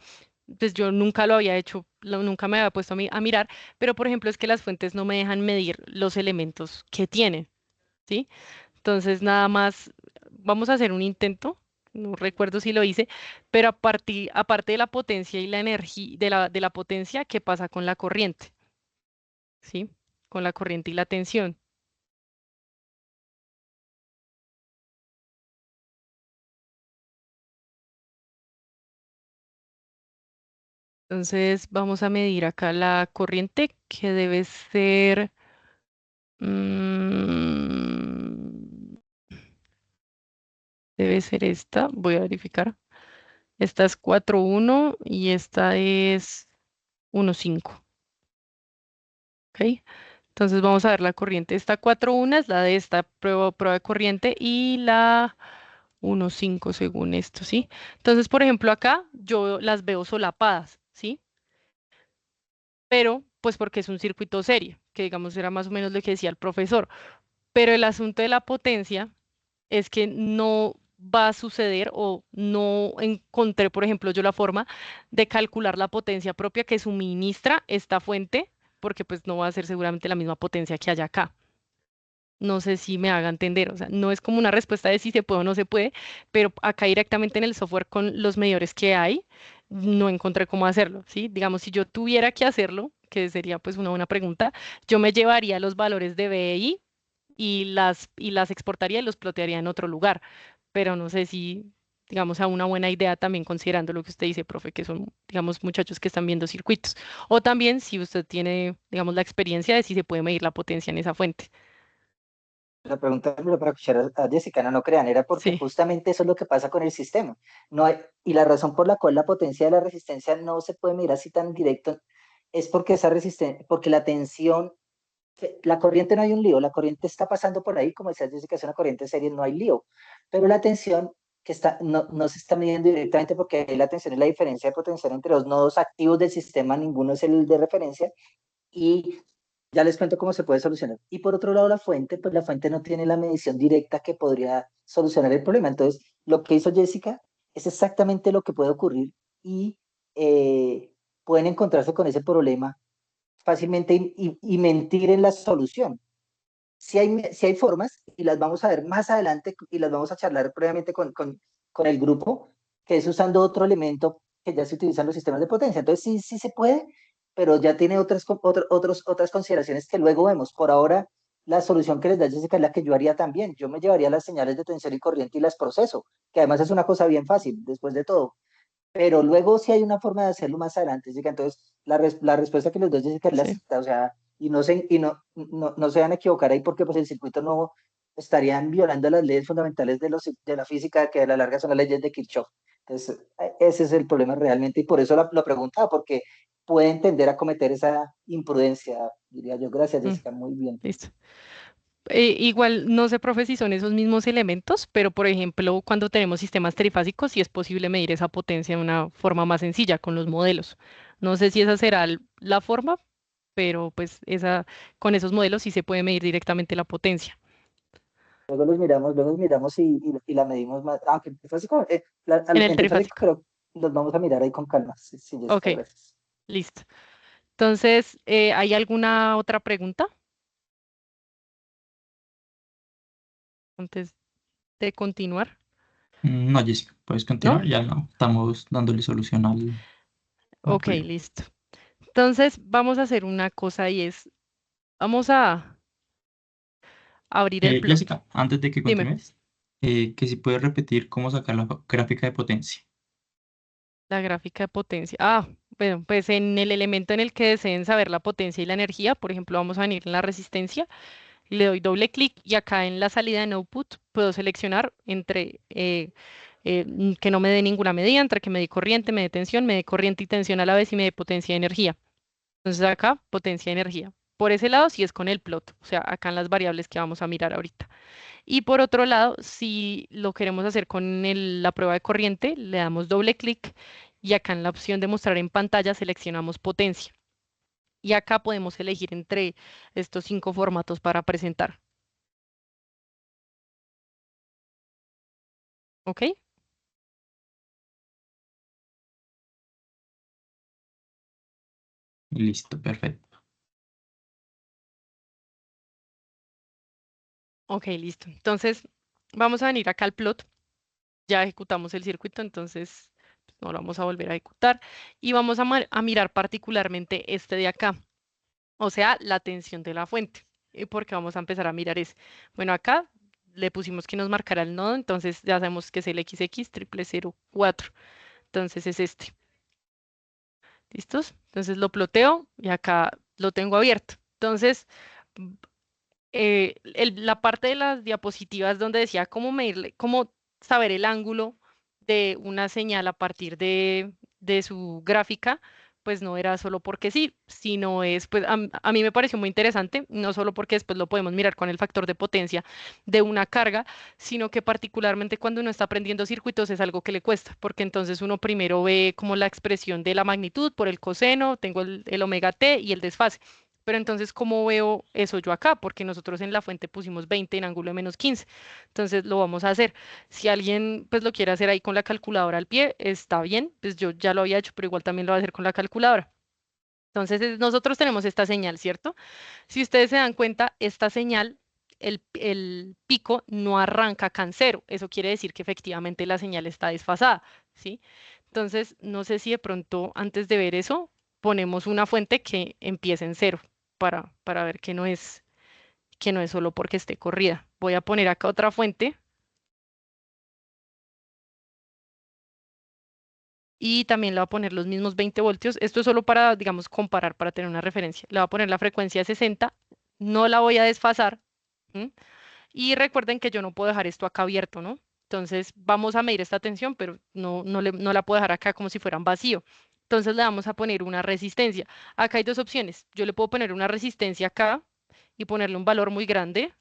pues yo nunca lo había hecho, nunca me había puesto a mirar, pero por ejemplo es que las fuentes no me dejan medir los elementos que tienen, ¿sí? Entonces nada más, vamos a hacer un intento, no recuerdo si lo hice, pero aparte de la potencia y la energía, de la potencia, ¿qué pasa con la corriente? ¿Sí? Con la corriente y la tensión. Entonces vamos a medir acá la corriente que debe ser, mm, debe ser esta, voy a verificar. Esta es 4,1 y esta es 1,5. ¿Ok? Entonces vamos a ver la corriente. Esta 4,1 es la de esta prueba de corriente y la 1,5 según esto, ¿sí? Entonces, por ejemplo, acá yo las veo solapadas, ¿sí? Pero, pues porque es un circuito serie, que digamos era más o menos lo que decía el profesor. Pero el asunto de la potencia es que no va a suceder o no encontré, por ejemplo, yo la forma de calcular la potencia propia que suministra esta fuente, porque pues no va a ser seguramente la misma potencia que haya acá. No sé si me haga entender, o sea, no es como una respuesta de si se puede o no se puede, pero acá directamente en el software con los medidores que hay, no encontré cómo hacerlo, ¿sí? Digamos, si yo tuviera que hacerlo, que sería pues una buena pregunta, yo me llevaría los valores de BI y las exportaría y los plotearía en otro lugar, pero no sé si, digamos, a una buena idea también considerando lo que usted dice, profe, que son, digamos, muchachos que están viendo circuitos, o también si usted tiene, digamos, la experiencia de si se puede medir la potencia en esa fuente. La pregunta para escuchar a Jessica, no, no crean, era porque Sí, justamente eso es lo que pasa con el sistema. No hay, y la razón por la cual la potencia de la resistencia no se puede medir así tan directo es porque esa resistencia, porque la tensión, la corriente no hay un lío, la corriente está pasando por ahí, como decía Jessica, es una corriente serie, no hay lío, pero la tensión que está, no se está midiendo directamente porque la tensión es la diferencia de potencial entre los nodos activos del sistema, ninguno es el de referencia, y ya les cuento cómo se puede solucionar. Y por otro lado, la fuente, pues la fuente no tiene la medición directa que podría solucionar el problema. Entonces, lo que hizo Jessica es exactamente lo que puede ocurrir y pueden encontrarse con ese problema fácilmente y mentir en la solución. Si hay formas, y las vamos a ver más adelante, y las vamos a charlar previamente con el grupo, que es usando otro elemento que ya se utilizan los sistemas de potencia. Entonces, sí se puede, pero ya tiene otras consideraciones que luego vemos. Por ahora, la solución que les da Jessica es la que yo haría también. Yo me llevaría las señales de tensión y corriente y las proceso, que además es una cosa bien fácil, después de todo. Pero luego sí hay una forma de hacerlo más adelante, Jessica. Entonces, la respuesta que les doy, Jessica, es la sí. cita, o sea, y no se van a equivocar ahí porque pues el circuito no estarían violando las leyes fundamentales de la física, que a la larga son las leyes de Kirchhoff. Entonces, ese es el problema realmente, y por eso lo preguntaba, porque pueden tender a cometer esa imprudencia, diría yo. Gracias, Mm, Jessica, muy bien. listo. Igual no sé, profe, si son esos mismos elementos, pero por ejemplo, cuando tenemos sistemas trifásicos, sí es posible medir esa potencia de una forma más sencilla con los modelos. No sé si esa será la forma, pero pues con esos modelos sí se puede medir directamente la potencia. Luego los miramos y la medimos más, aunque el trifásico, En el en trifásico, trifásico. pero los vamos a mirar ahí con calma. Sí, sí, Ok, Jessica, gracias. listo. Entonces, ¿hay alguna otra pregunta antes de continuar? No, Jessica, puedes ¿No? continuar, ya no, estamos dándole solución al Ok, problema. listo. Entonces, vamos a hacer una cosa y vamos a abrir el plot. Jessica, antes de que Dime, continúes, que si puedes repetir cómo sacar la gráfica de potencia. la gráfica de potencia. Ah, bueno, pues en el elemento en el que deseen saber la potencia y la energía, por ejemplo, vamos a venir en la resistencia, le doy doble clic y acá en la salida en output puedo seleccionar entre que no me dé ninguna medida, entre que me dé corriente, me dé tensión, me dé corriente y tensión a la vez y me dé potencia y energía. Entonces acá, potencia y energía. Por ese lado, sí es con el plot, o sea, acá en las variables que vamos a mirar ahorita. Y por otro lado, si lo queremos hacer con la prueba de corriente, le damos doble clic y acá en la opción de mostrar en pantalla seleccionamos potencia. Y acá podemos elegir entre estos 5 formatos para presentar. ¿Ok? Listo, perfecto. Ok, listo. Entonces, vamos a venir acá al plot. Ya ejecutamos el circuito, entonces pues, no lo vamos a volver a ejecutar. Y vamos a mirar particularmente este de acá, o sea, la tensión de la fuente. Porque vamos a empezar a mirar ese. Bueno, acá le pusimos que nos marcara el nodo, entonces ya sabemos que es el XX0004. Entonces es este. ¿Listos? Entonces lo ploteo y acá lo tengo abierto. Entonces, mm, la parte de las diapositivas donde decía cómo medirle, cómo saber el ángulo de una señal a partir de su gráfica, pues no era solo porque sí, sino es, pues a mí me pareció muy interesante, no solo porque después lo podemos mirar con el factor de potencia de una carga, sino que particularmente cuando uno está aprendiendo circuitos es algo que le cuesta, porque entonces uno primero ve como la expresión de la magnitud por el coseno, tengo el omega t y el desfase. Pero entonces, ¿cómo veo eso yo acá? Porque nosotros en la fuente pusimos 20 en ángulo de menos 15. Entonces, lo vamos a hacer. Si alguien pues lo quiere hacer ahí con la calculadora al pie, está bien, pues yo ya lo había hecho, pero igual también lo voy a hacer con la calculadora. Entonces, nosotros tenemos esta señal, ¿cierto? Si ustedes se dan cuenta, esta señal, el pico no arranca acá en cero. Eso quiere decir que efectivamente la señal está desfasada, ¿sí? Entonces, no sé si de pronto antes de ver eso, ponemos una fuente que empiece en cero para ver que no es solo porque esté corrida. Voy a poner acá otra fuente. Y también le voy a poner los mismos 20 voltios. Esto es solo para, digamos, comparar, para tener una referencia. Le voy a poner la frecuencia 60, no la voy a desfasar. ¿M? Y recuerden que yo no puedo dejar esto acá abierto, ¿no? Entonces vamos a medir esta tensión, pero no la puedo dejar acá como si fueran vacío. Entonces le vamos a poner una resistencia. Acá hay dos opciones. Yo le puedo poner una resistencia acá y ponerle un valor muy grande,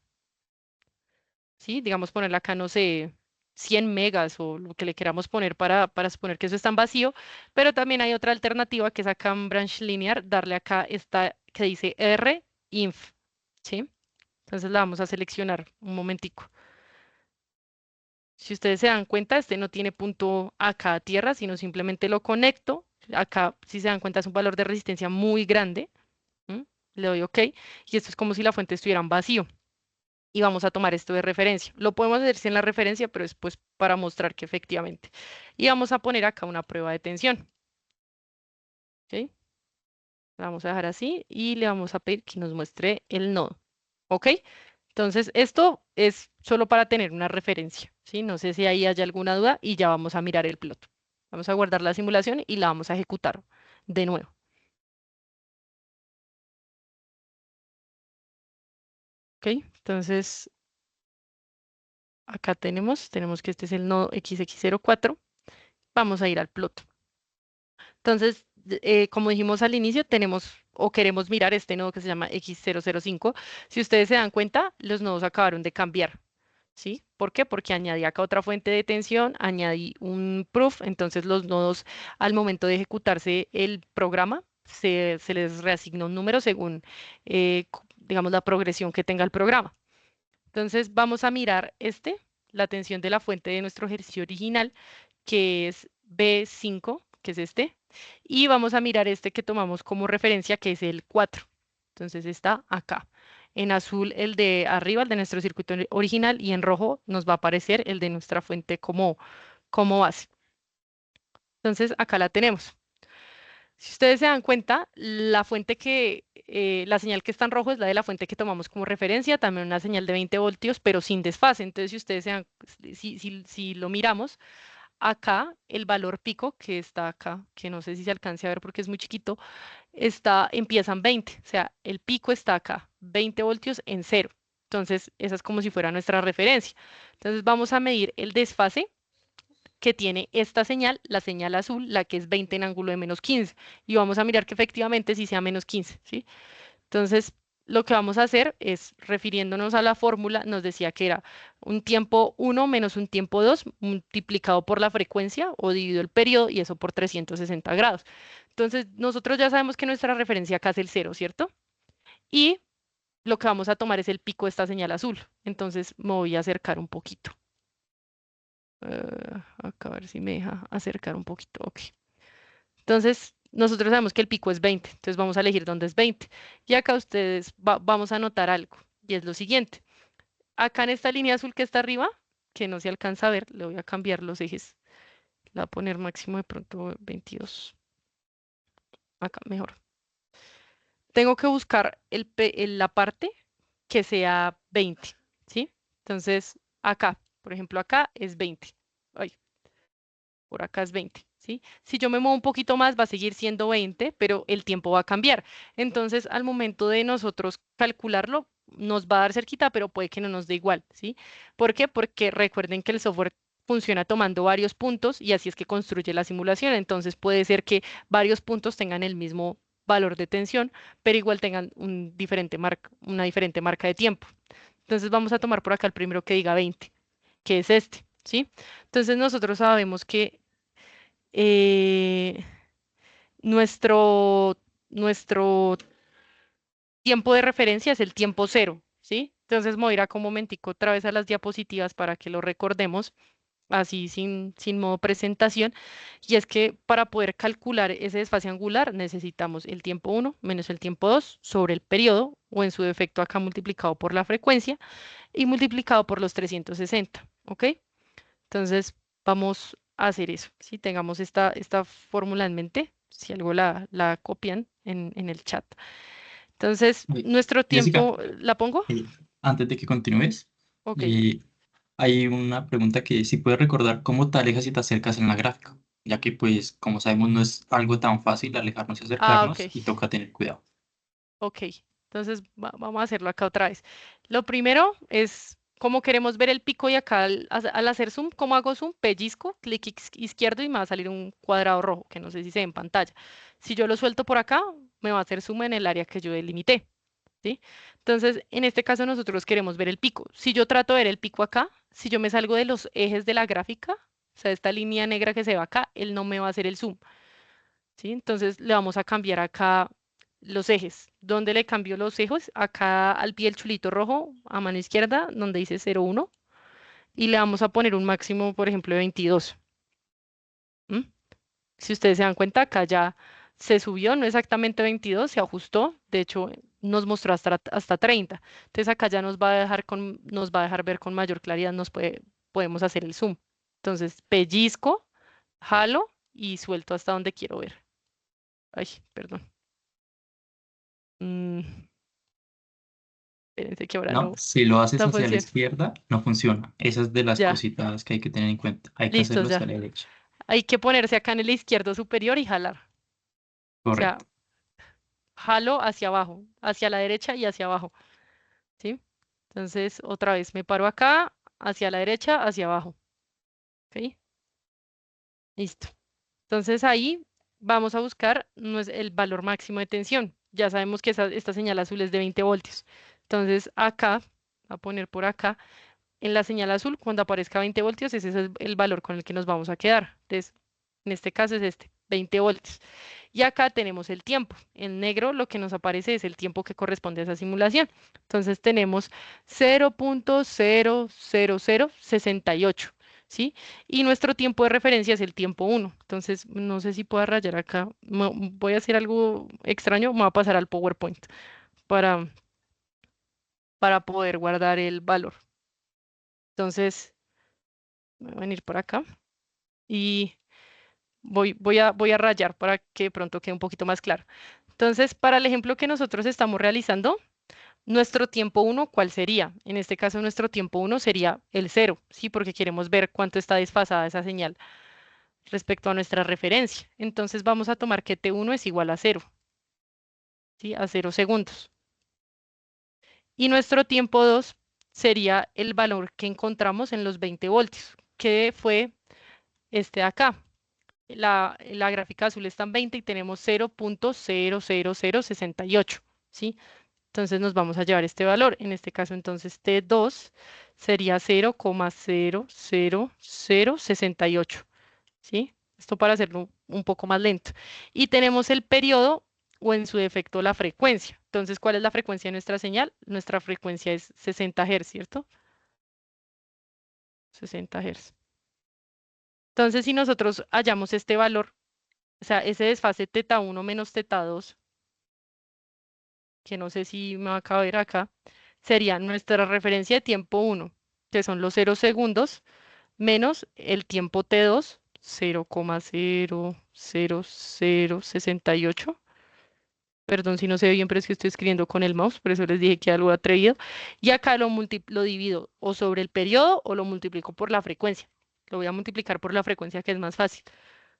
¿sí? Digamos, ponerle acá, no sé, 100 megas o lo que le queramos poner para suponer que eso está en vacío, pero también hay otra alternativa que es acá en branch linear, darle acá esta que dice R inf, ¿sí? Entonces la vamos a seleccionar un momentico. Si ustedes se dan cuenta, este no tiene punto acá a tierra, sino simplemente lo conecto. Acá, si se dan cuenta, es un valor de resistencia muy grande. ¿M? Le doy OK. Y esto es como si la fuente estuviera en vacío. Y vamos a tomar esto de referencia. Lo podemos hacer sin la referencia, pero es pues para mostrar que efectivamente. Y vamos a poner acá una prueba de tensión. ¿Ok? La vamos a dejar así y le vamos a pedir que nos muestre el nodo. ¿Ok? Entonces, esto es solo para tener una referencia, ¿sí? No sé si ahí haya alguna duda y ya vamos a mirar el plot. Vamos a guardar la simulación y la vamos a ejecutar de nuevo. ¿Ok? Entonces, acá tenemos que este es el nodo XX04. Vamos a ir al plot. Entonces, como dijimos al inicio, tenemos o queremos mirar este nodo que se llama X005. Si ustedes se dan cuenta, los nodos acabaron de cambiar. ¿Sí? ¿Por qué? Porque añadí acá otra fuente de tensión, añadí un proof, entonces los nodos al momento de ejecutarse el programa se les reasigna un número según, digamos, la progresión que tenga el programa. Entonces vamos a mirar la tensión de la fuente de nuestro ejercicio original, que es B5, que es este, y vamos a mirar este que tomamos como referencia, que es el 4. Entonces está acá. En azul el de arriba, el de nuestro circuito original, y en rojo nos va a aparecer el de nuestra fuente como base. Entonces acá la tenemos. Si ustedes se dan cuenta, la señal que está en rojo es la de la fuente que tomamos como referencia, también una señal de 20 voltios, pero sin desfase. Entonces, si ustedes si lo miramos, acá el valor pico que está acá, que no sé si se alcance a ver porque es muy chiquito, empieza en 20, o sea, el pico está acá, 20 voltios en cero. Entonces, esa es como si fuera nuestra referencia. Entonces, vamos a medir el desfase que tiene esta señal, la señal azul, la que es 20 en ángulo de menos 15. Y vamos a mirar que efectivamente sí sea menos 15, ¿sí? Entonces, lo que vamos a hacer es, refiriéndonos a la fórmula, nos decía que era un tiempo 1 menos un tiempo 2 multiplicado por la frecuencia o dividido el periodo y eso por 360 grados. Entonces, nosotros ya sabemos que nuestra referencia acá es el 0, ¿cierto? Y lo que vamos a tomar es el pico de esta señal azul. Entonces, me voy a acercar un poquito. Acá a ver si me deja acercar un poquito. Ok. Entonces, nosotros sabemos que el pico es 20, entonces vamos a elegir dónde es 20. Y acá ustedes vamos a notar algo, y es lo siguiente. Acá en esta línea azul que está arriba, que no se alcanza a ver, le voy a cambiar los ejes. Le voy a poner máximo de pronto 22. Acá mejor. Tengo que buscar la parte que sea 20, ¿sí? Entonces, acá, por ejemplo, acá es 20. Ay, por acá es 20, ¿sí? Si yo me muevo un poquito más, va a seguir siendo 20, pero el tiempo va a cambiar. Entonces, al momento de nosotros calcularlo, nos va a dar cerquita, pero puede que no nos dé igual, ¿sí? ¿Por qué? Porque recuerden que el software funciona tomando varios puntos y así es que construye la simulación. Entonces puede ser que varios puntos tengan el mismo valor de tensión, pero igual tengan una diferente marca de tiempo. Entonces vamos a tomar por acá el primero que diga 20, que es este, ¿sí? Entonces nosotros sabemos que nuestro, nuestro tiempo de referencia es el tiempo cero, ¿sí? Entonces me voy a ir acá un momentico otra vez a las diapositivas para que lo recordemos, así sin modo presentación. Y es que para poder calcular ese desfase angular necesitamos el tiempo 1 menos el tiempo 2 sobre el periodo, o en su defecto acá multiplicado por la frecuencia, y multiplicado por los 360, ¿ok? Entonces vamos a hacer eso, ¿sí? Tengamos esta fórmula en mente, si algo la copian en el chat. Entonces, Oye, nuestro Jessica, tiempo, ¿la pongo? eh, antes de que continúes, Ok. hay una pregunta que si puedes recordar cómo te alejas y te acercas en la gráfica, ya que pues como sabemos no es algo tan fácil alejarnos y Ah, ok. acercarnos y toca tener cuidado. Ok. Entonces, vamos a hacerlo acá otra vez. Lo primero es, como queremos ver el pico y acá al hacer zoom, ¿cómo hago zoom? Pellizco, clic izquierdo y me va a salir un cuadrado rojo, que no sé si se ve en pantalla. Si yo lo suelto por acá, me va a hacer zoom en el área que yo delimité, ¿sí? Entonces, en este caso nosotros queremos ver el pico. Si yo trato de ver el pico acá, si yo me salgo de los ejes de la gráfica, o sea, esta línea negra que se ve acá, él no me va a hacer el zoom, ¿sí? Entonces le vamos a cambiar acá los ejes. ¿Dónde le cambio los ejes? Acá al pie del chulito rojo, a mano izquierda, donde dice 0,1, y le vamos a poner un máximo, por ejemplo, de 22. ¿M? Si ustedes se dan cuenta, acá ya se subió, no exactamente 22, se ajustó, de hecho nos mostró hasta 30. Entonces acá ya nos va a dejar ver con mayor claridad, podemos hacer el zoom. Entonces pellizco, jalo y suelto hasta donde quiero ver. Ay, perdón. Espérense que ahora No, no si lo haces está hacia la funcionando. izquierda, no funciona. Esa es de las Ya, cositas que hay que tener en cuenta. Hay que listo, hacerlo hacia ya. la derecha. Hay que ponerse acá en el izquierdo superior y jalar. O sea, Correcto. jalo hacia abajo, hacia la derecha y hacia abajo, ¿sí? Entonces, otra vez me paro acá, hacia la derecha, hacia abajo, ¿ok? Listo. Entonces ahí vamos a buscar el valor máximo de tensión. Ya sabemos que esta señal azul es de 20 voltios. Entonces acá, voy a poner por acá, en la señal azul, cuando aparezca 20 voltios, ese es el valor con el que nos vamos a quedar. Entonces, en este caso es 20 voltios. Y acá tenemos el tiempo. En negro lo que nos aparece es el tiempo que corresponde a esa simulación. Entonces tenemos 0,00068, ¿sí? Y nuestro tiempo de referencia es el tiempo 1. Entonces, no sé si puedo rayar acá. Voy a hacer algo extraño, me voy a pasar al PowerPoint para, para poder guardar el valor. Entonces, voy a venir por acá y voy a rayar para que de pronto quede un poquito más claro. Entonces, para el ejemplo que nosotros estamos realizando, nuestro tiempo 1, ¿cuál sería? En este caso, nuestro tiempo 1 sería el 0, ¿sí? Porque queremos ver cuánto está desfasada esa señal respecto a nuestra referencia. Entonces, vamos a tomar que T1 es igual a 0, ¿sí? A 0 segundos. Y nuestro tiempo 2 sería el valor que encontramos en los 20 voltios, que fue este de acá. La gráfica azul está en 20 y tenemos 0,00068, ¿sí? Entonces nos vamos a llevar este valor. En este caso, entonces, T2 sería 0,00068, ¿sí? Esto para hacerlo un poco más lento. Y tenemos el periodo o en su defecto la frecuencia. Entonces, ¿cuál es la frecuencia de nuestra señal? Nuestra frecuencia es 60 Hz, ¿cierto? 60 Hz. Entonces, si nosotros hallamos este valor, o sea, ese desfase θ1 menos θ2, que no sé si me va a caber acá, sería nuestra referencia de tiempo 1, que son los 0 segundos, menos el tiempo T2, 0,00068. Perdón si no se ve bien, pero es que estoy escribiendo con el mouse, por eso les dije que algo atrevido. Y acá lo divido o sobre el periodo o lo multiplico por la frecuencia. Lo voy a multiplicar por la frecuencia, que es más fácil,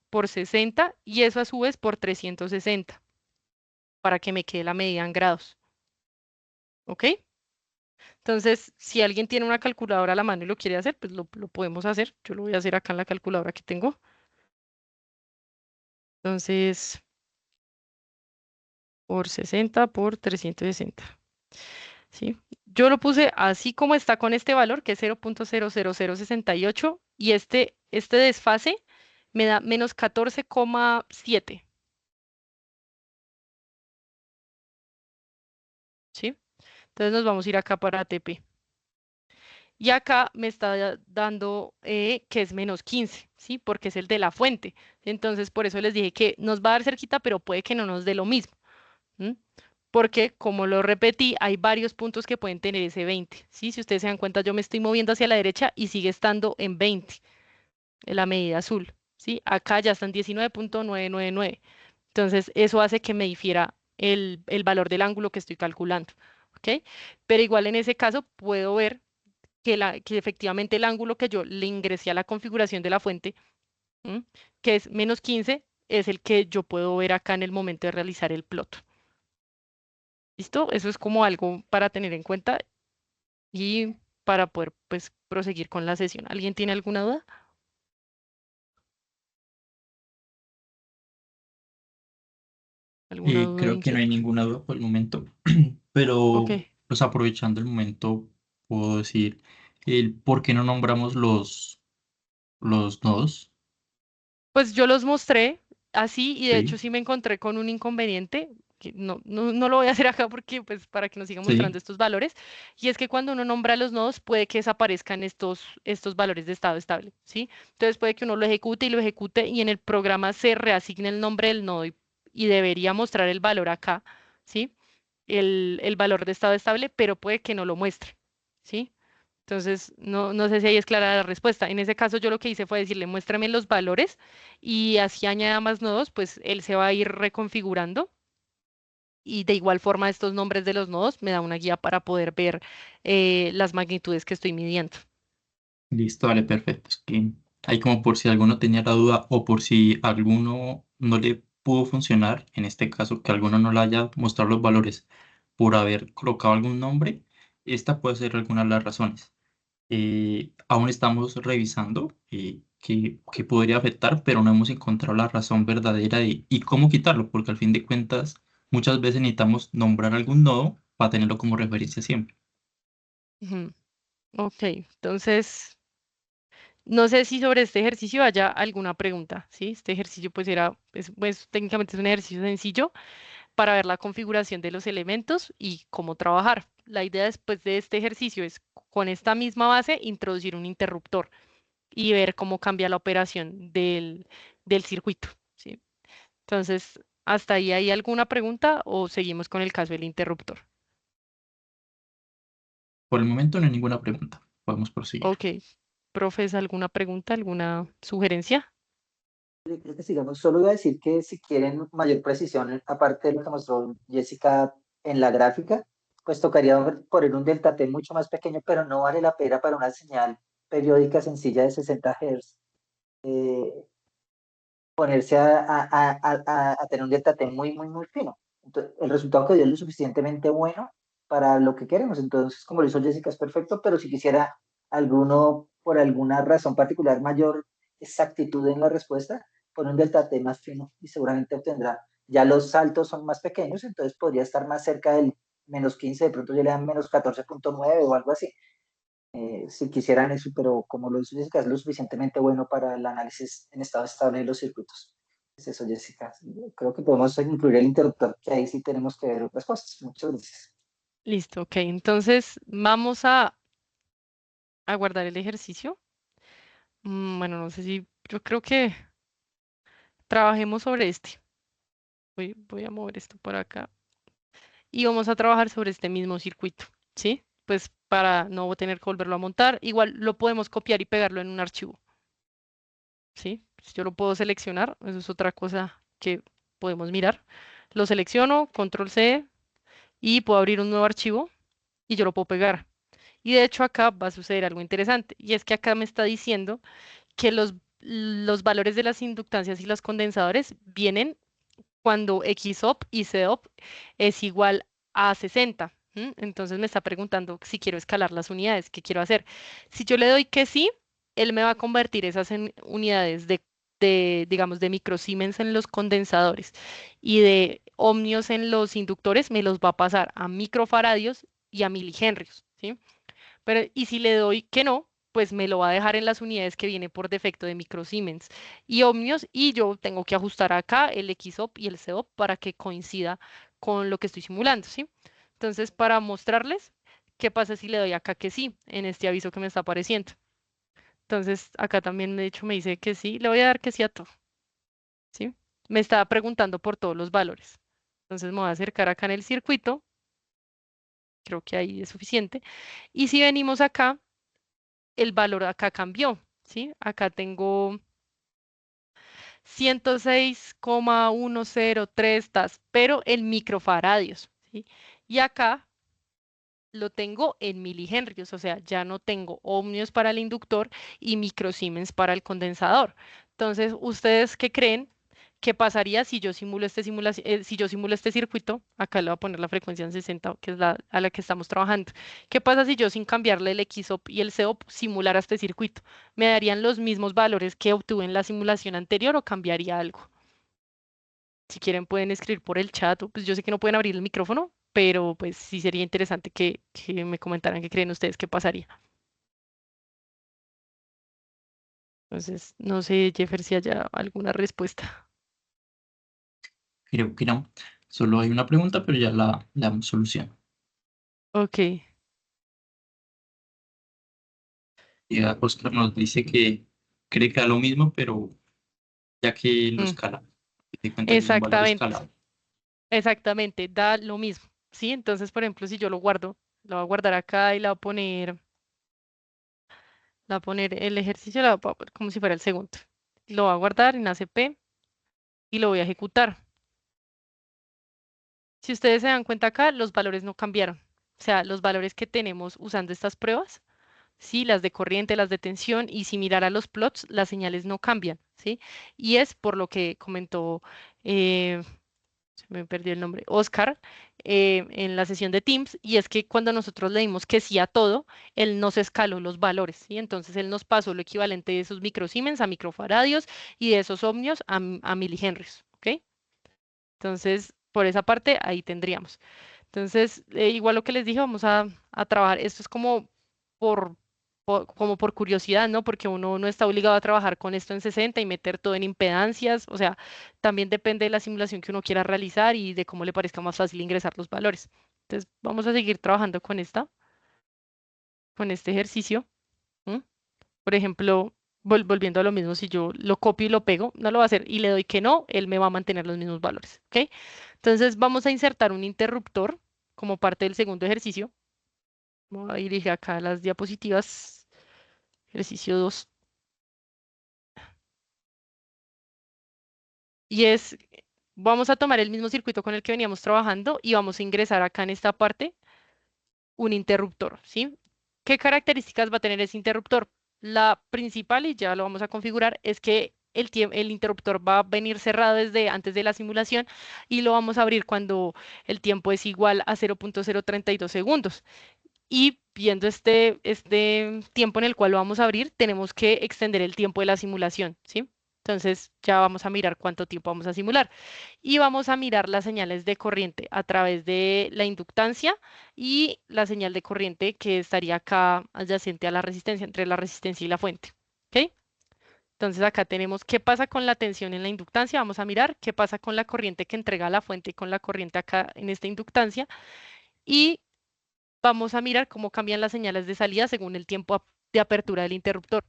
por 60, y eso a su vez por 360, para que me quede la medida en grados. ¿Ok? Entonces, si alguien tiene una calculadora a la mano y lo quiere hacer, pues lo podemos hacer. Yo lo voy a hacer acá en la calculadora que tengo. Entonces, por 60 por 360. ¿Sí? Yo lo puse así como está con este valor, que es 0.00068, y este desfase me da menos 14,7. ¿Sí? Entonces nos vamos a ir acá para ATP. Y acá me está dando que es menos 15, ¿sí? Porque es el de la fuente. Entonces, por eso les dije que nos va a dar cerquita, pero puede que no nos dé lo mismo. ¿M? Porque, como lo repetí, hay varios puntos que pueden tener ese 20, ¿sí? Si ustedes se dan cuenta, yo me estoy moviendo hacia la derecha y sigue estando en 20, en la medida azul, ¿sí? Acá ya están 19,999. Entonces, eso hace que me difiera el valor del ángulo que estoy calculando, ¿ok? Pero igual en ese caso puedo ver que efectivamente el ángulo que yo le ingresé a la configuración de la fuente, ¿m? Que es menos 15, es el que yo puedo ver acá en el momento de realizar el plot. ¿Listo? Eso es como algo para tener en cuenta y para poder, pues, proseguir con la sesión. ¿Alguien tiene alguna duda? ¿Alguna duda o Creo que no hay inquietud? ninguna duda por el momento, Ok. pero pues aprovechando el momento, puedo decir el por qué no nombramos los nodos. Pues yo los mostré así y de hecho Sí, sí me encontré con un inconveniente, que no lo voy a hacer acá porque pues para que nos siga mostrando sí, estos valores, y es que cuando uno nombra los nodos puede que desaparezcan estos valores de estado estable, ¿sí? Entonces puede que uno lo ejecute y en el programa se reasigne el nombre del nodo y debería mostrar el valor acá, ¿sí? El valor de estado estable, pero puede que no lo muestre, ¿sí? Entonces, no sé si ahí es clara la respuesta. En ese caso, yo lo que hice fue decirle, muéstrame los valores y así añada más nodos, pues él se va a ir reconfigurando. Y de igual forma, estos nombres de los nodos me da una guía para poder ver las magnitudes que estoy midiendo. listo, vale, perfecto. Es que hay como por si alguno tenía la duda o por si alguno no le pudo funcionar, en este caso que alguno no le haya mostrado los valores por haber colocado algún nombre, esta puede ser alguna de las razones. Aún estamos revisando qué podría afectar, pero no hemos encontrado la razón verdadera y cómo quitarlo, porque al fin de cuentas muchas veces necesitamos nombrar algún nodo para tenerlo como referencia siempre. Ujú. Ok, entonces, no sé si sobre este ejercicio haya alguna pregunta, ¿sí? Este ejercicio pues técnicamente es un ejercicio sencillo para ver la configuración de los elementos y cómo trabajar. La idea después de este ejercicio es, con esta misma base, introducir un interruptor y ver cómo cambia la operación del circuito, ¿sí? Entonces, ¿hasta ahí hay alguna pregunta o seguimos con el caso del interruptor? Por el momento no hay ninguna pregunta. Podemos proseguir. Ok, profes, ¿alguna pregunta, alguna sugerencia? Yo creo que sigamos. Solo iba a decir que si quieren mayor precisión, aparte de lo que mostró Jessica en la gráfica, pues tocaría poner un delta T mucho más pequeño, pero no vale la pena para una señal periódica sencilla de 60 Hz. Ponerse a tener un delta T muy fino. Entonces, el resultado que dio es lo suficientemente bueno para lo que queremos. Entonces, como lo hizo Jessica, es perfecto, pero si quisiera alguno, por alguna razón particular, mayor exactitud en la respuesta, pone un delta T más fino y seguramente obtendrá. Ya los saltos son más pequeños, entonces podría estar más cerca del menos 15, de pronto ya le dan menos 14,9 o algo así. Si quisieran eso, pero como lo hizo Jessica, es lo suficientemente bueno para el análisis en estado estable de los circuitos. Es eso, Jessica. Creo que podemos incluir el interruptor, que ahí sí tenemos que ver otras cosas. Muchas gracias. Listo, ok. Entonces, vamos a guardar el ejercicio. Bueno, no sé si, yo creo que trabajemos sobre este. Voy a mover esto por acá. Y vamos a trabajar sobre este mismo circuito, ¿sí? Pues para no tener que volverlo a montar. Igual lo podemos copiar y pegarlo en un archivo, ¿sí? Pues yo lo puedo seleccionar, eso es otra cosa que podemos mirar. Lo selecciono, control C, y puedo abrir un nuevo archivo y yo lo puedo pegar. Y de hecho acá va a suceder algo interesante, y es que acá me está diciendo que los valores de las inductancias y los condensadores vienen cuando XOP y COP es igual a 60. Entonces me está preguntando si quiero escalar las unidades, ¿qué quiero hacer? Si yo le doy que sí, él me va a convertir esas en unidades digamos, de microsiemens en los condensadores y de ohmios en los inductores, me los va a pasar a microfaradios y a milihenrios, ¿sí? Pero, y si le doy que no, pues me lo va a dejar en las unidades que viene por defecto de microsiemens y ohmios, y yo tengo que ajustar acá el XOP y el COP para que coincida con lo que estoy simulando, ¿sí? Entonces, para mostrarles qué pasa si le doy acá que sí, en este aviso que me está apareciendo. Entonces, acá también, de hecho, me dice que sí, le voy a dar que sí a todo, ¿sí? Me está preguntando por todos los valores. Entonces, me voy a acercar acá en el circuito, creo que ahí es suficiente. Y si venimos acá, el valor acá cambió, ¿sí? Acá tengo 106,103 tas, pero en microfaradios, ¿sí? Y acá lo tengo en milihenrios, o sea, ya no tengo ohmios para el inductor y microsiemens para el condensador. Entonces, ¿ustedes qué creen? ¿Qué pasaría si yo simulo si yo simulo este circuito? Acá le voy a poner la frecuencia en 60, que es a la que estamos trabajando. ¿Qué pasa si yo sin cambiarle el XOP y el COP simulara este circuito? ¿Me darían los mismos valores que obtuve en la simulación anterior o cambiaría algo? Si quieren pueden escribir por el chat, pues yo sé que no pueden abrir el micrófono, pero pues sí sería interesante que me comentaran qué creen ustedes que pasaría. Entonces, no sé, Jeffer, si haya alguna respuesta. Creo que no. Solo hay una pregunta, pero ya la damos solución. Ok, Y Oscar nos dice que cree que da lo mismo, pero ya que lo mm, escala, te cuenta que es un valor exactamente, escalado. exactamente, da lo mismo, ¿sí? Entonces, por ejemplo, si yo lo guardo, lo voy a guardar acá y le voy a poner el ejercicio, lo voy a poner como si fuera el segundo. Lo voy a guardar en ACP y lo voy a ejecutar. Si ustedes se dan cuenta acá, los valores no cambiaron. O sea, los valores que tenemos usando estas pruebas, sí, las de corriente, las de tensión, y si mirar a los plots, las señales no cambian, ¿sí? Y es por lo que comentó, eh, se me perdió el nombre, Oscar, en la sesión de Teams, y es que cuando nosotros le dimos que sí a todo, él nos escaló los valores, ¿sí? Entonces él nos pasó lo equivalente de esos microsiemens a microfaradios y de esos ohmios a milihenrios, ¿ok? Entonces, por esa parte, ahí tendríamos. Entonces, igual lo que les dije, vamos a trabajar. Esto es como por, como por curiosidad, ¿no? Porque uno no está obligado a trabajar con esto en 60 y meter todo en impedancias. O sea, también depende de la simulación que uno quiera realizar y de cómo le parezca más fácil ingresar los valores. Entonces, vamos a seguir trabajando con este ejercicio. ¿M? Por ejemplo, volviendo a lo mismo, si yo lo copio y lo pego, no lo va a hacer y le doy que no, él me va a mantener los mismos valores, ¿ok? Entonces vamos a insertar un interruptor como parte del segundo ejercicio. Voy a dirigir acá las diapositivas. Ejercicio 2. Y es, vamos a tomar el mismo circuito con el que veníamos trabajando y vamos a ingresar acá en esta parte un interruptor, ¿sí? ¿Qué características va a tener ese interruptor? La principal, y ya lo vamos a configurar, es que el interruptor va a venir cerrado desde antes de la simulación y lo vamos a abrir cuando el tiempo es igual a 0,032 segundos. Y viendo este tiempo en el cual lo vamos a abrir, tenemos que extender el tiempo de la simulación, ¿sí? Entonces ya vamos a mirar cuánto tiempo vamos a simular. Y vamos a mirar las señales de corriente a través de la inductancia y la señal de corriente que estaría acá adyacente a la resistencia, entre la resistencia y la fuente, ¿ok? Entonces acá tenemos qué pasa con la tensión en la inductancia. Vamos a mirar qué pasa con la corriente que entrega la fuente y con la corriente acá en esta inductancia. Y vamos a mirar cómo cambian las señales de salida según el tiempo de apertura del interruptor.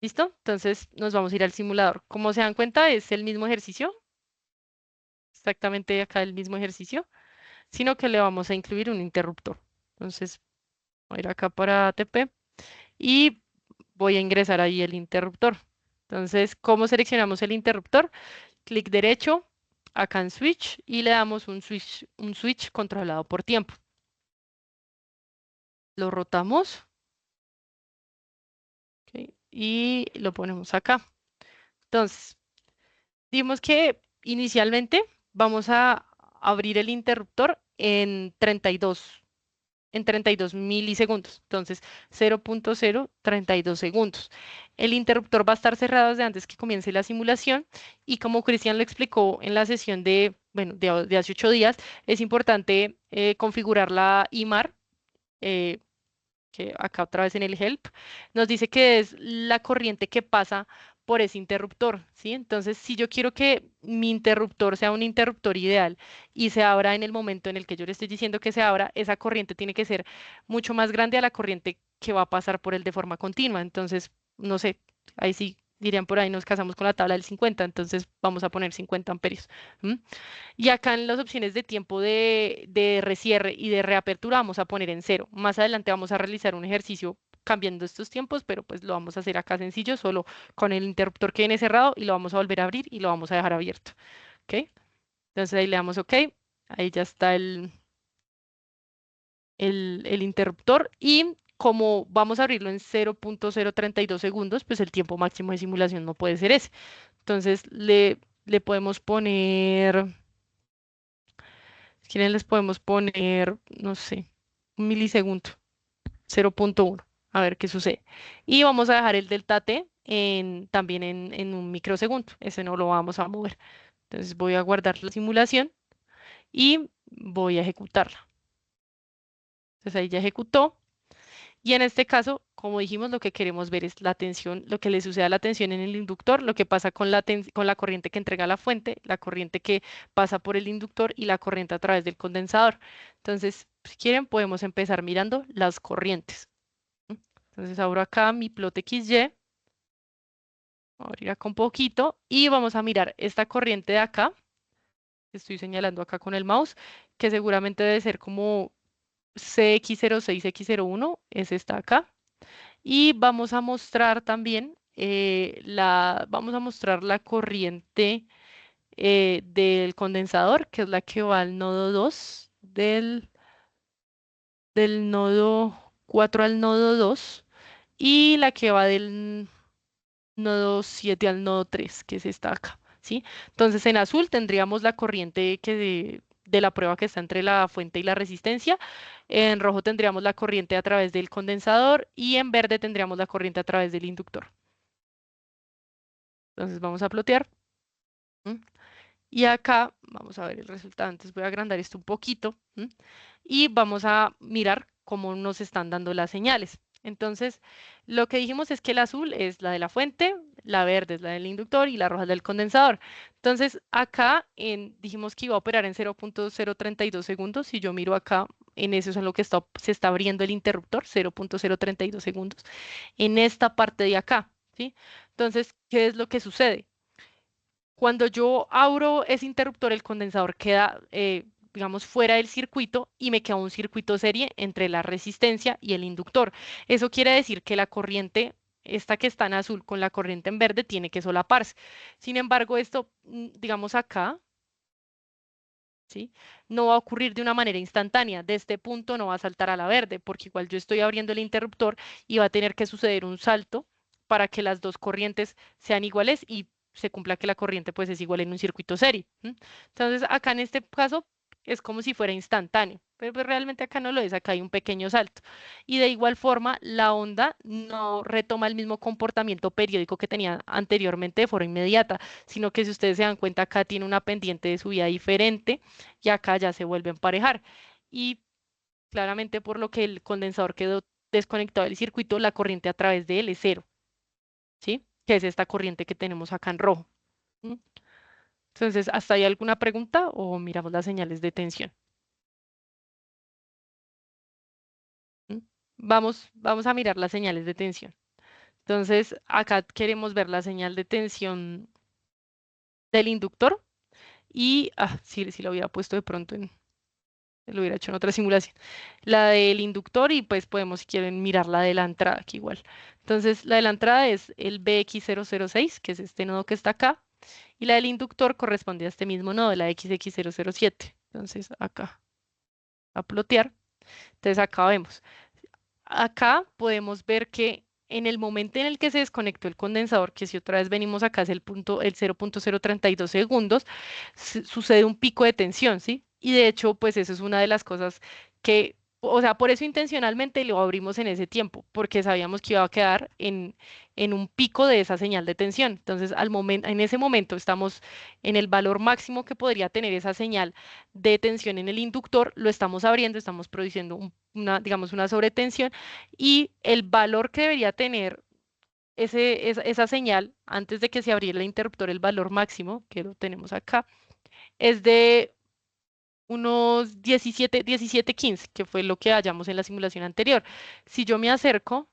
¿Listo? Entonces nos vamos a ir al simulador. Como se dan cuenta, es el mismo ejercicio, exactamente acá el mismo ejercicio, sino que le vamos a incluir un interruptor. Entonces voy a ir acá para ATP y voy a ingresar ahí el interruptor. Entonces, ¿cómo seleccionamos el interruptor? Clic derecho, acá en Switch, y le damos un switch controlado por tiempo. Lo rotamos. ¿Ok? Y lo ponemos acá. Entonces, dimos que inicialmente vamos a abrir el interruptor en 32 milisegundos. Entonces, 0.032 segundos. El interruptor va a estar cerrado desde antes que comience la simulación y como Cristian lo explicó en la sesión de, bueno, de hace 8 días, es importante configurar la IMAR, que acá otra vez en el help, nos dice que es la corriente que pasa por ese interruptor, ¿sí? Entonces, si yo quiero que mi interruptor sea un interruptor ideal y se abra en el momento en el que yo le estoy diciendo que se abra, esa corriente tiene que ser mucho más grande a la corriente que va a pasar por él de forma continua. Entonces, no sé, ahí sí dirían por ahí nos casamos con la tabla del 50, entonces vamos a poner 50 amperios. ¿M? Y acá en las opciones de tiempo de recierre y de reapertura vamos a poner en 0. Más adelante vamos a realizar un ejercicio cambiando estos tiempos, pero pues lo vamos a hacer acá sencillo, solo con el interruptor que viene cerrado y lo vamos a volver a abrir y lo vamos a dejar abierto. ¿Ok? Entonces ahí le damos OK. Ahí ya está el interruptor y como vamos a abrirlo en 0.032 segundos, pues el tiempo máximo de simulación no puede ser ese. Entonces le podemos poner... Si quieren les podemos poner, no sé, un milisegundo, 0.1, a ver qué sucede. Y vamos a dejar el delta t también en un microsegundo, ese no lo vamos a mover. Entonces voy a guardar la simulación y voy a ejecutarla. Entonces ahí ya ejecutó. Y en este caso, como dijimos, lo que queremos ver es la tensión, lo que le sucede a la tensión en el inductor, lo que pasa con con la corriente que entrega la fuente, la corriente que pasa por el inductor y la corriente a través del condensador. Entonces, si quieren, podemos empezar mirando las corrientes. Entonces, abro acá mi plot XY, voy a abrir acá un poquito y vamos a mirar esta corriente de acá, que estoy señalando acá con el mouse, que seguramente debe ser como CX06, X01, es esta acá. Y vamos a mostrar también vamos a mostrar la corriente del condensador, que es la que va al nodo 2, del nodo 4 al nodo 2, y la que va del nodo 7 al nodo 3, que es esta acá, ¿sí? Entonces en azul tendríamos la corriente de la prueba que está entre la fuente y la resistencia, en rojo tendríamos la corriente a través del condensador y en verde tendríamos la corriente a través del inductor. Entonces vamos a plotear. ¿M? Y acá vamos a ver el resultado. Entonces voy a agrandar esto un poquito. ¿M? Y vamos a mirar cómo nos están dando las señales. Entonces, lo que dijimos es que el azul es la de la fuente, la verde es la del inductor y la roja es del condensador. Entonces, acá dijimos que iba a operar en 0.032 segundos. Si yo miro acá, en eso es en lo que se está abriendo el interruptor, 0.032 segundos, en esta parte de acá, ¿sí? Entonces, ¿qué es lo que sucede? Cuando yo abro ese interruptor, el condensador queda, digamos, fuera del circuito y me queda un circuito serie entre la resistencia y el inductor. Eso quiere decir que la corriente, esta que está en azul con la corriente en verde, tiene que solaparse. Sin embargo, esto, digamos acá, ¿sí? No va a ocurrir de una manera instantánea. De este punto no va a saltar a la verde, porque igual yo estoy abriendo el interruptor y va a tener que suceder un salto para que las dos corrientes sean iguales y se cumpla que la corriente pues es igual en un circuito serie. Entonces acá en este caso es como si fuera instantáneo, pero pues, realmente acá no lo es, acá hay un pequeño salto. Y de igual forma la onda no retoma el mismo comportamiento periódico que tenía anteriormente de forma inmediata, sino que si ustedes se dan cuenta acá tiene una pendiente de subida diferente y acá ya se vuelve a emparejar. Y claramente por lo que el condensador quedó desconectado del circuito, la corriente a través de él es 0, ¿sí? Que es esta corriente que tenemos acá en rojo. ¿Mm? Entonces, ¿hasta ahí alguna pregunta o miramos las señales de tensión? ¿Mm? Vamos a mirar las señales de tensión. Entonces, acá queremos ver la señal de tensión del inductor y, si lo hubiera puesto de pronto lo hubiera hecho en otra simulación. La del inductor y pues podemos, si quieren, mirar la de la entrada, aquí igual. Entonces, la de la entrada es el BX006, que es este nodo que está acá, y la del inductor corresponde a este mismo nodo, la XX007. Entonces, acá, a plotear. Entonces, acá vemos. Acá podemos ver que en el momento en el que se desconectó el condensador, que si otra vez venimos acá es el 0.032 segundos, sucede un pico de tensión, ¿sí? Y de hecho, pues eso es una de las cosas que, o sea, por eso intencionalmente lo abrimos en ese tiempo, porque sabíamos que iba a quedar en un pico de esa señal de tensión. Entonces, en ese momento estamos en el valor máximo que podría tener esa señal de tensión en el inductor, lo estamos abriendo, estamos produciendo digamos, una sobretensión y el valor que debería tener esa señal antes de que se abriera el interruptor, el valor máximo, que lo tenemos acá, es de unos 17, 15, que fue lo que hallamos en la simulación anterior. Si yo me acerco,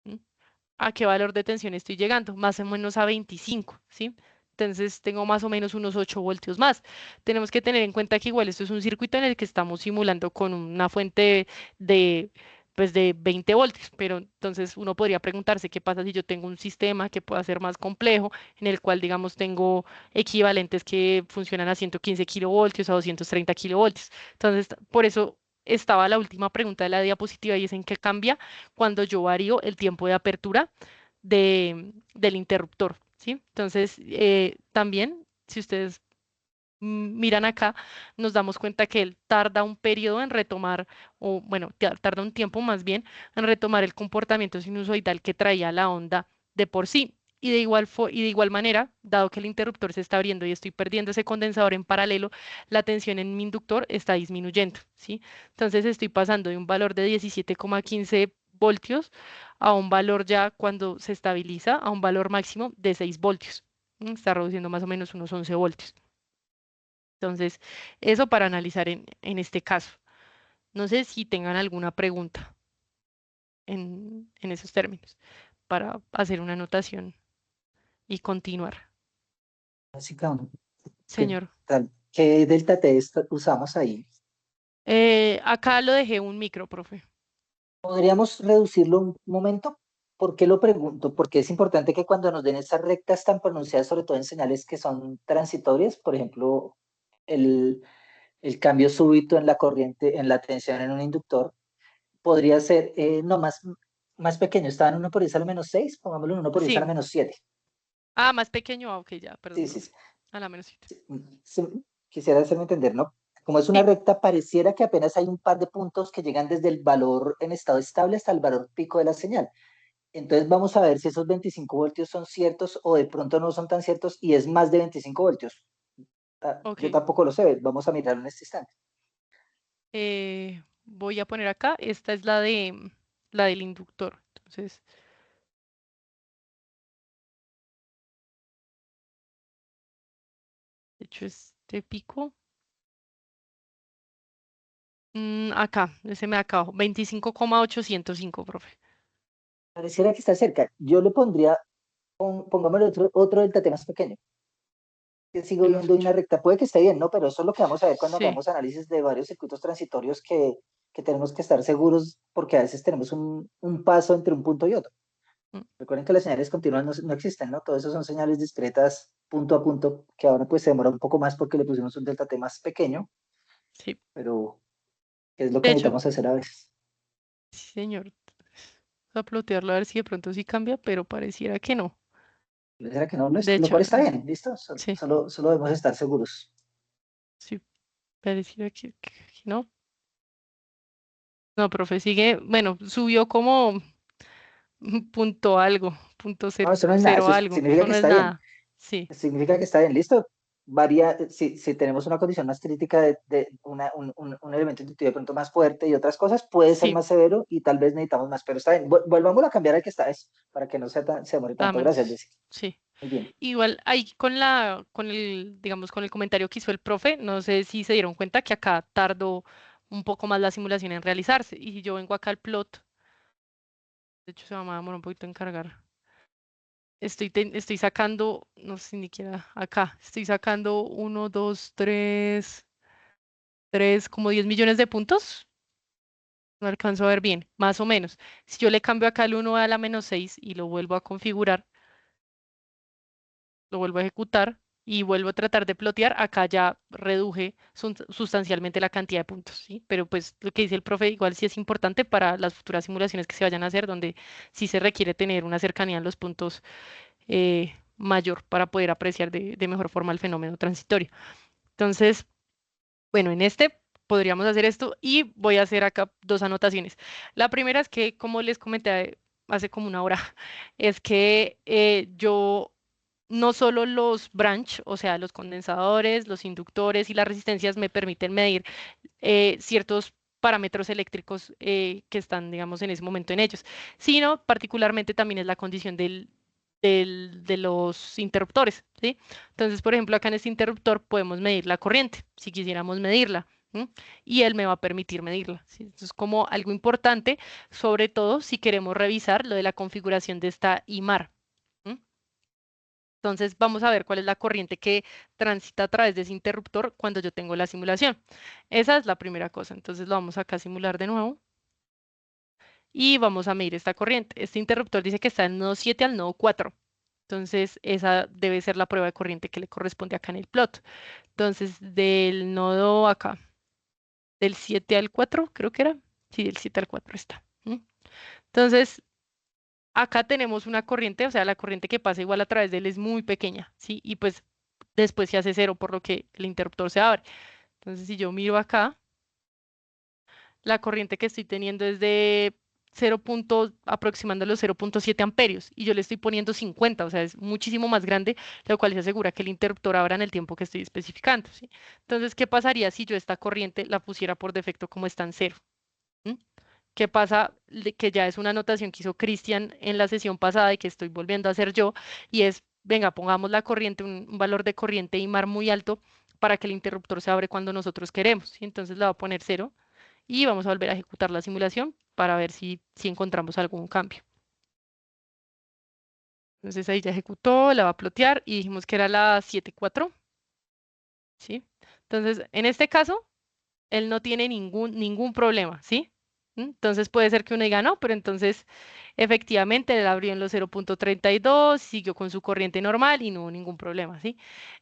¿m? ¿A qué valor de tensión estoy llegando? Más o menos a 25, ¿sí? Entonces tengo más o menos unos 8 voltios más. Tenemos que tener en cuenta que igual esto es un circuito en el que estamos simulando con una fuente de, pues de 20 voltios, pero entonces uno podría preguntarse qué pasa si yo tengo un sistema que pueda ser más complejo, en el cual, digamos, tengo equivalentes que funcionan a 115 kilovoltios, a 230 kilovoltios. Entonces, por eso estaba la última pregunta de la diapositiva y es en qué cambia cuando yo varío el tiempo de apertura del interruptor, ¿sí? Entonces, también, si ustedes miran acá, nos damos cuenta que él tarda un periodo en retomar, o bueno, tarda un tiempo más bien en retomar el comportamiento sinusoidal que traía la onda de por sí. Y de igual manera, dado que el interruptor se está abriendo y estoy perdiendo ese condensador en paralelo, la tensión en mi inductor está disminuyendo, ¿sí? Entonces estoy pasando de un valor de 17,15 voltios a un valor ya cuando se estabiliza a un valor máximo de 6 voltios. Está reduciendo más o menos unos 11 voltios. Entonces, eso para analizar en este caso. No sé si tengan alguna pregunta en esos términos para hacer una anotación y continuar. Básicamente, ¿qué Señor, qué delta T usamos ahí? acá lo dejé un micro, profe. ¿Podríamos reducirlo un momento? ¿Por qué lo pregunto? Porque es importante que cuando nos den esas rectas tan pronunciadas, sobre todo en señales que son transitorias, por ejemplo, el, el cambio súbito en la corriente, en la tensión en un inductor, podría ser no más pequeño. Estaba en 1 por 10 a la menos 6, pongámoslo en 1 por 10 a la Sí. menos 7. Ah, más pequeño. Ok, ya, perdón, Sí, sí, profe. sí. A la menos 7. Sí, quisiera hacerme entender, ¿no? Como es una Sí, recta, pareciera que apenas hay un par de puntos que llegan desde el valor en estado estable hasta el valor pico de la señal. Entonces vamos a ver si esos 25 voltios son ciertos o de pronto no son tan ciertos y es más de 25 voltios. Yo ok. tampoco lo sé, vamos a mirarlo en este instante. Voy a poner acá. Esta es la del inductor. Entonces, de hecho, este pico. Acá, ese me acá, 25,805, profe. Pareciera que está cerca. Yo le pondría, pongámosle otro delta T más pequeño. Que sigo Menos viendo una 8. recta, puede que esté bien, ¿no? Pero eso es lo que vamos a ver cuando Sí. hagamos análisis de varios circuitos transitorios que tenemos que estar seguros porque a veces tenemos un paso entre un punto y otro. mm, Recuerden que las señales continuas no existen, ¿no? Todo eso son señales discretas punto a punto, que ahora pues se demora un poco más porque le pusimos un delta T más pequeño, Sí. pero es lo que De hecho, necesitamos hacer a veces. sí, señor. Vamos a plotearlo a ver si de pronto sí cambia, pero pareciera que no. ¿Será que no? De Lo hecho, cual está bien, ¿listo? sí, Solo debemos estar seguros. sí, pareciera que no. No, profe, sigue, bueno, subió como un punto algo, punto No, cero, eso no es nada, cero eso algo. significa Eso que no es está bien. nada. Sí, Significa que está bien, listo. Varía, si tenemos una condición más crítica de un elemento inductivo de pronto más fuerte y otras cosas, puede ser sí, más severo y tal vez necesitamos más, pero está bien. Volvámoslo a cambiar al que está eso, para que no se demore a tanto. Gracias, menos. Jessy. Sí. Muy bien. Igual ahí digamos, con el comentario que hizo el profe, no sé si se dieron cuenta que acá tardó un poco más la simulación en realizarse. Y si yo vengo acá al plot, de hecho se va a demorar un poquito en cargar. Estoy sacando, no sé ni siquiera acá, estoy sacando 1, 2, 3, como 10 millones de puntos. No alcanzo a ver bien, más o menos. Si yo le cambio acá el 1 a la menos 6 y lo vuelvo a configurar, lo vuelvo a ejecutar y vuelvo a tratar de plotear, acá ya reduje sustancialmente la cantidad de puntos, ¿sí? Pero pues lo que dice el profe igual sí es importante para las futuras simulaciones que se vayan a hacer, donde sí se requiere tener una cercanía en los puntos mayor para poder apreciar de mejor forma el fenómeno transitorio. Entonces, bueno, en este podríamos hacer esto y voy a hacer acá dos anotaciones. La primera es que, como les comenté hace como una hora, es que yo no solo los branch, o sea, los condensadores, los inductores y las resistencias me permiten medir ciertos parámetros eléctricos que están, digamos, en ese momento en ellos, sino particularmente también es la condición de los interruptores, ¿sí? Entonces, por ejemplo, acá en este interruptor podemos medir la corriente, si quisiéramos medirla. ¿M? Y él me va a permitir medirla, ¿sí? Entonces, como algo importante, sobre todo si queremos revisar lo de la configuración de esta IMAR. ¿M? Entonces, vamos a ver cuál es la corriente que transita a través de ese interruptor cuando yo tengo la simulación. Esa es la primera cosa. Entonces, lo vamos acá a simular de nuevo y vamos a medir esta corriente. Este interruptor dice que está del nodo 7 al nodo 4. Entonces, esa debe ser la prueba de corriente que le corresponde acá en el plot. Entonces, del nodo acá, del 7 al 4, creo que era. Sí, del 7 al 4 está. ¿M? Entonces, acá tenemos una corriente, o sea, la corriente que pasa igual a través de él es muy pequeña, ¿sí? Y pues después se hace cero, por lo que el interruptor se abre. Entonces, si yo miro acá, la corriente que estoy teniendo es de 0. Aproximando los 0,7 amperios y yo le estoy poniendo 50, o sea, es muchísimo más grande, lo cual se asegura que el interruptor abra en el tiempo que estoy especificando, ¿sí? Entonces, ¿qué pasaría si yo esta corriente la pusiera por defecto como está en cero? ¿Mm? ¿Qué pasa? Que ya es una anotación que hizo Cristian en la sesión pasada y que estoy volviendo a hacer yo, y es, venga, pongamos la corriente, un valor de corriente IMAR muy alto para que el interruptor se abre cuando nosotros queremos, ¿sí? Entonces le va a poner 0 y vamos a volver a ejecutar la simulación para ver si encontramos algún cambio. Entonces ahí ya ejecutó, la va a plotear y dijimos que era la 7,4, ¿sí? Entonces, en este caso, él no tiene ningún problema, ¿sí? Entonces puede ser que uno diga, no, pero entonces efectivamente él abrió en los 0,32, siguió con su corriente normal y no hubo ningún problema, ¿sí?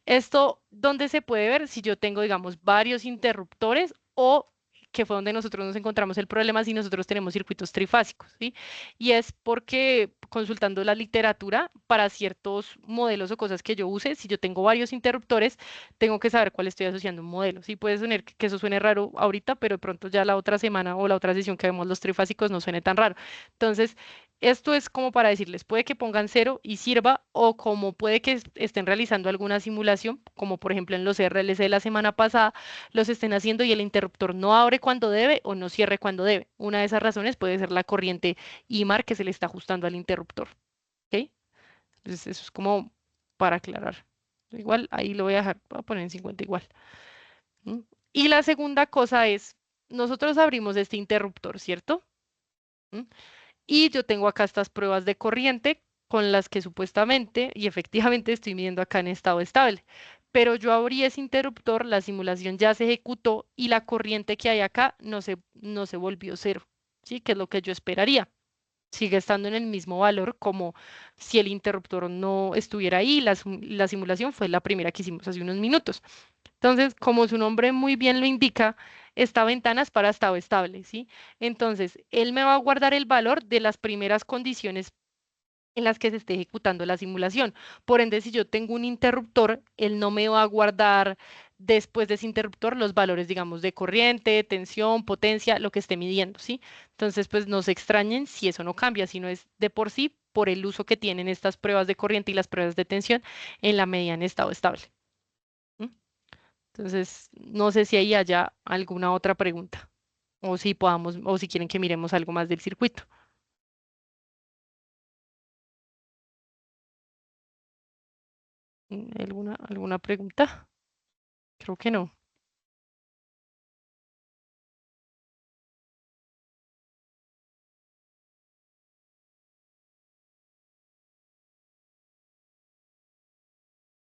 Esto, ¿dónde se puede ver? Si yo tengo, digamos, varios interruptores o que fue donde nosotros nos encontramos el problema si nosotros tenemos circuitos trifásicos, ¿sí? Y es porque consultando la literatura para ciertos modelos o cosas que yo use, si yo tengo varios interruptores, tengo que saber cuál estoy asociando a un modelo. Sí puede sonar que eso suene raro ahorita, pero de pronto ya la otra semana o la otra sesión que vemos los trifásicos no suene tan raro. Entonces, esto es como para decirles, puede que pongan 0 y sirva, o como puede que estén realizando alguna simulación, como por ejemplo en los RLC de la semana pasada, los estén haciendo y el interruptor no abre cuando debe o no cierre cuando debe. Una de esas razones puede ser la corriente IMAR que se le está ajustando al interruptor. ¿Ok? Entonces, eso es como para aclarar. Igual ahí lo voy a dejar, voy a poner en 50 igual. ¿M? Y la segunda cosa es, nosotros abrimos este interruptor, ¿cierto? ¿M? Y yo tengo acá estas pruebas de corriente con las que supuestamente y efectivamente estoy midiendo acá en estado estable. Pero yo abrí ese interruptor, la simulación ya se ejecutó y la corriente que hay acá no se volvió cero, ¿sí? Que es lo que yo esperaría. Sigue estando en el mismo valor como si el interruptor no estuviera ahí. La simulación fue la primera que hicimos hace unos minutos. Entonces, como su nombre muy bien lo indica, esta ventana es para estado estable, ¿sí? Entonces, él me va a guardar el valor de las primeras condiciones en las que se esté ejecutando la simulación. Por ende, si yo tengo un interruptor, él no me va a guardar después de ese interruptor los valores, digamos, de corriente, tensión, potencia, lo que esté midiendo, ¿sí? Entonces, pues no se extrañen si eso no cambia, sino es de por sí por el uso que tienen estas pruebas de corriente y las pruebas de tensión en la medida en estado estable. ¿M? Entonces, no sé si ahí haya alguna otra pregunta o si podamos, o si quieren que miremos algo más del circuito. ¿Alguna pregunta? Creo que no.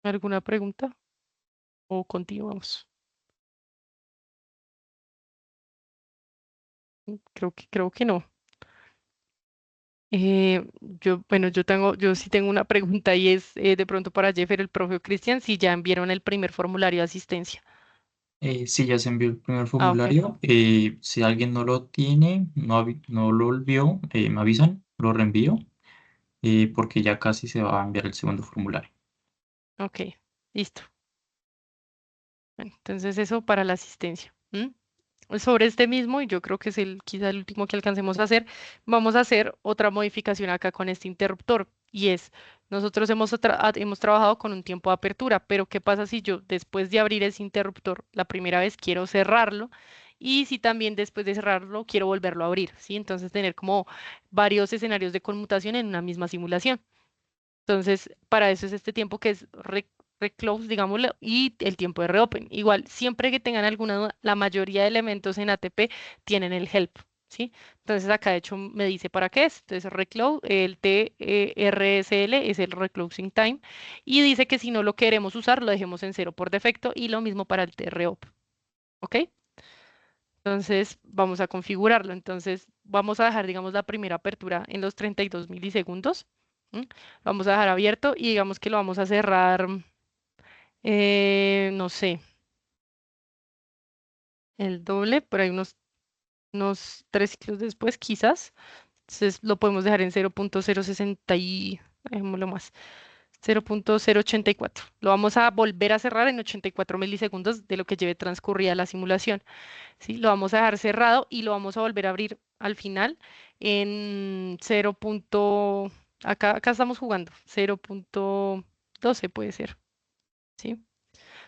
¿Alguna pregunta? ¿O continuamos? Creo que no. Yo sí tengo una pregunta y es de pronto para Jeffer, el profe o Cristian, si ya enviaron el primer formulario de asistencia. Sí, ya se envió el primer Ah, ok. formulario. Si alguien no lo tiene, no lo envió, me avisan, lo reenvío, porque ya casi se va a enviar el segundo formulario. Ok, listo. Bueno, entonces eso para la asistencia. ¿M? Sobre este mismo, y yo creo que es quizá el último que alcancemos a hacer, vamos a hacer otra modificación acá con este interruptor. Y es, nosotros hemos trabajado con un tiempo de apertura, pero ¿qué pasa si yo después de abrir ese interruptor la primera vez quiero cerrarlo? Y si también después de cerrarlo quiero volverlo a abrir, ¿sí? Entonces tener como varios escenarios de conmutación en una misma simulación. Entonces, para eso es este tiempo que es reclose, digámoslo, y el tiempo de reopen. Igual, siempre que tengan alguna duda, la mayoría de elementos en ATP tienen el help, ¿sí? Entonces, acá de hecho me dice para qué es. Entonces, reclose, el TRSL es el reclosing time, y dice que si no lo queremos usar, lo dejemos en 0 por defecto, y lo mismo para el TROP, ¿ok? Entonces, vamos a configurarlo. Entonces, vamos a dejar, digamos, la primera apertura en los 32 milisegundos. ¿M? Vamos a dejar abierto y digamos que lo vamos a cerrar, no sé, el doble, por ahí unos 3 ciclos después, quizás. Entonces, lo podemos dejar en 0.060 y, dejémoslo más, 0.084. Lo vamos a volver a cerrar en 84 milisegundos de lo que lleve transcurrida la simulación. ¿Sí? Lo vamos a dejar cerrado y lo vamos a volver a abrir al final en 0. Acá estamos jugando, 0.12 puede ser, ¿sí?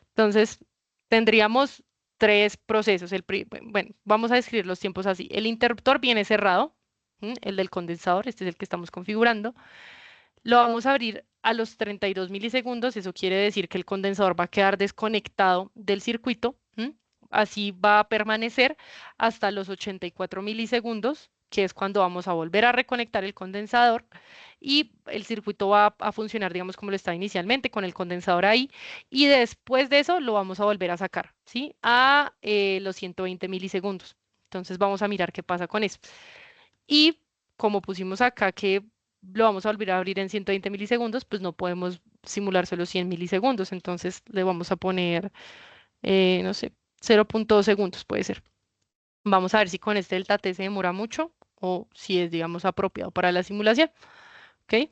Entonces, tendríamos tres procesos. Bueno, vamos a describir los tiempos así. El interruptor viene cerrado, el del condensador, este es el que estamos configurando. Lo vamos a abrir a los 32 milisegundos, eso quiere decir que el condensador va a quedar desconectado del circuito. Así va a permanecer hasta los 84 milisegundos, que es cuando vamos a volver a reconectar el condensador y el circuito va a funcionar, digamos, como lo estaba inicialmente, con el condensador ahí, y después de eso lo vamos a volver a sacar, ¿sí? A los 120 milisegundos. Entonces vamos a mirar qué pasa con eso. Y como pusimos acá que lo vamos a volver a abrir en 120 milisegundos, pues no podemos simular solo 100 milisegundos. Entonces le vamos a poner, no sé, 0.2 segundos puede ser. Vamos a ver si con este delta T se demora mucho o si es, digamos, apropiado para la simulación. ¿Ok?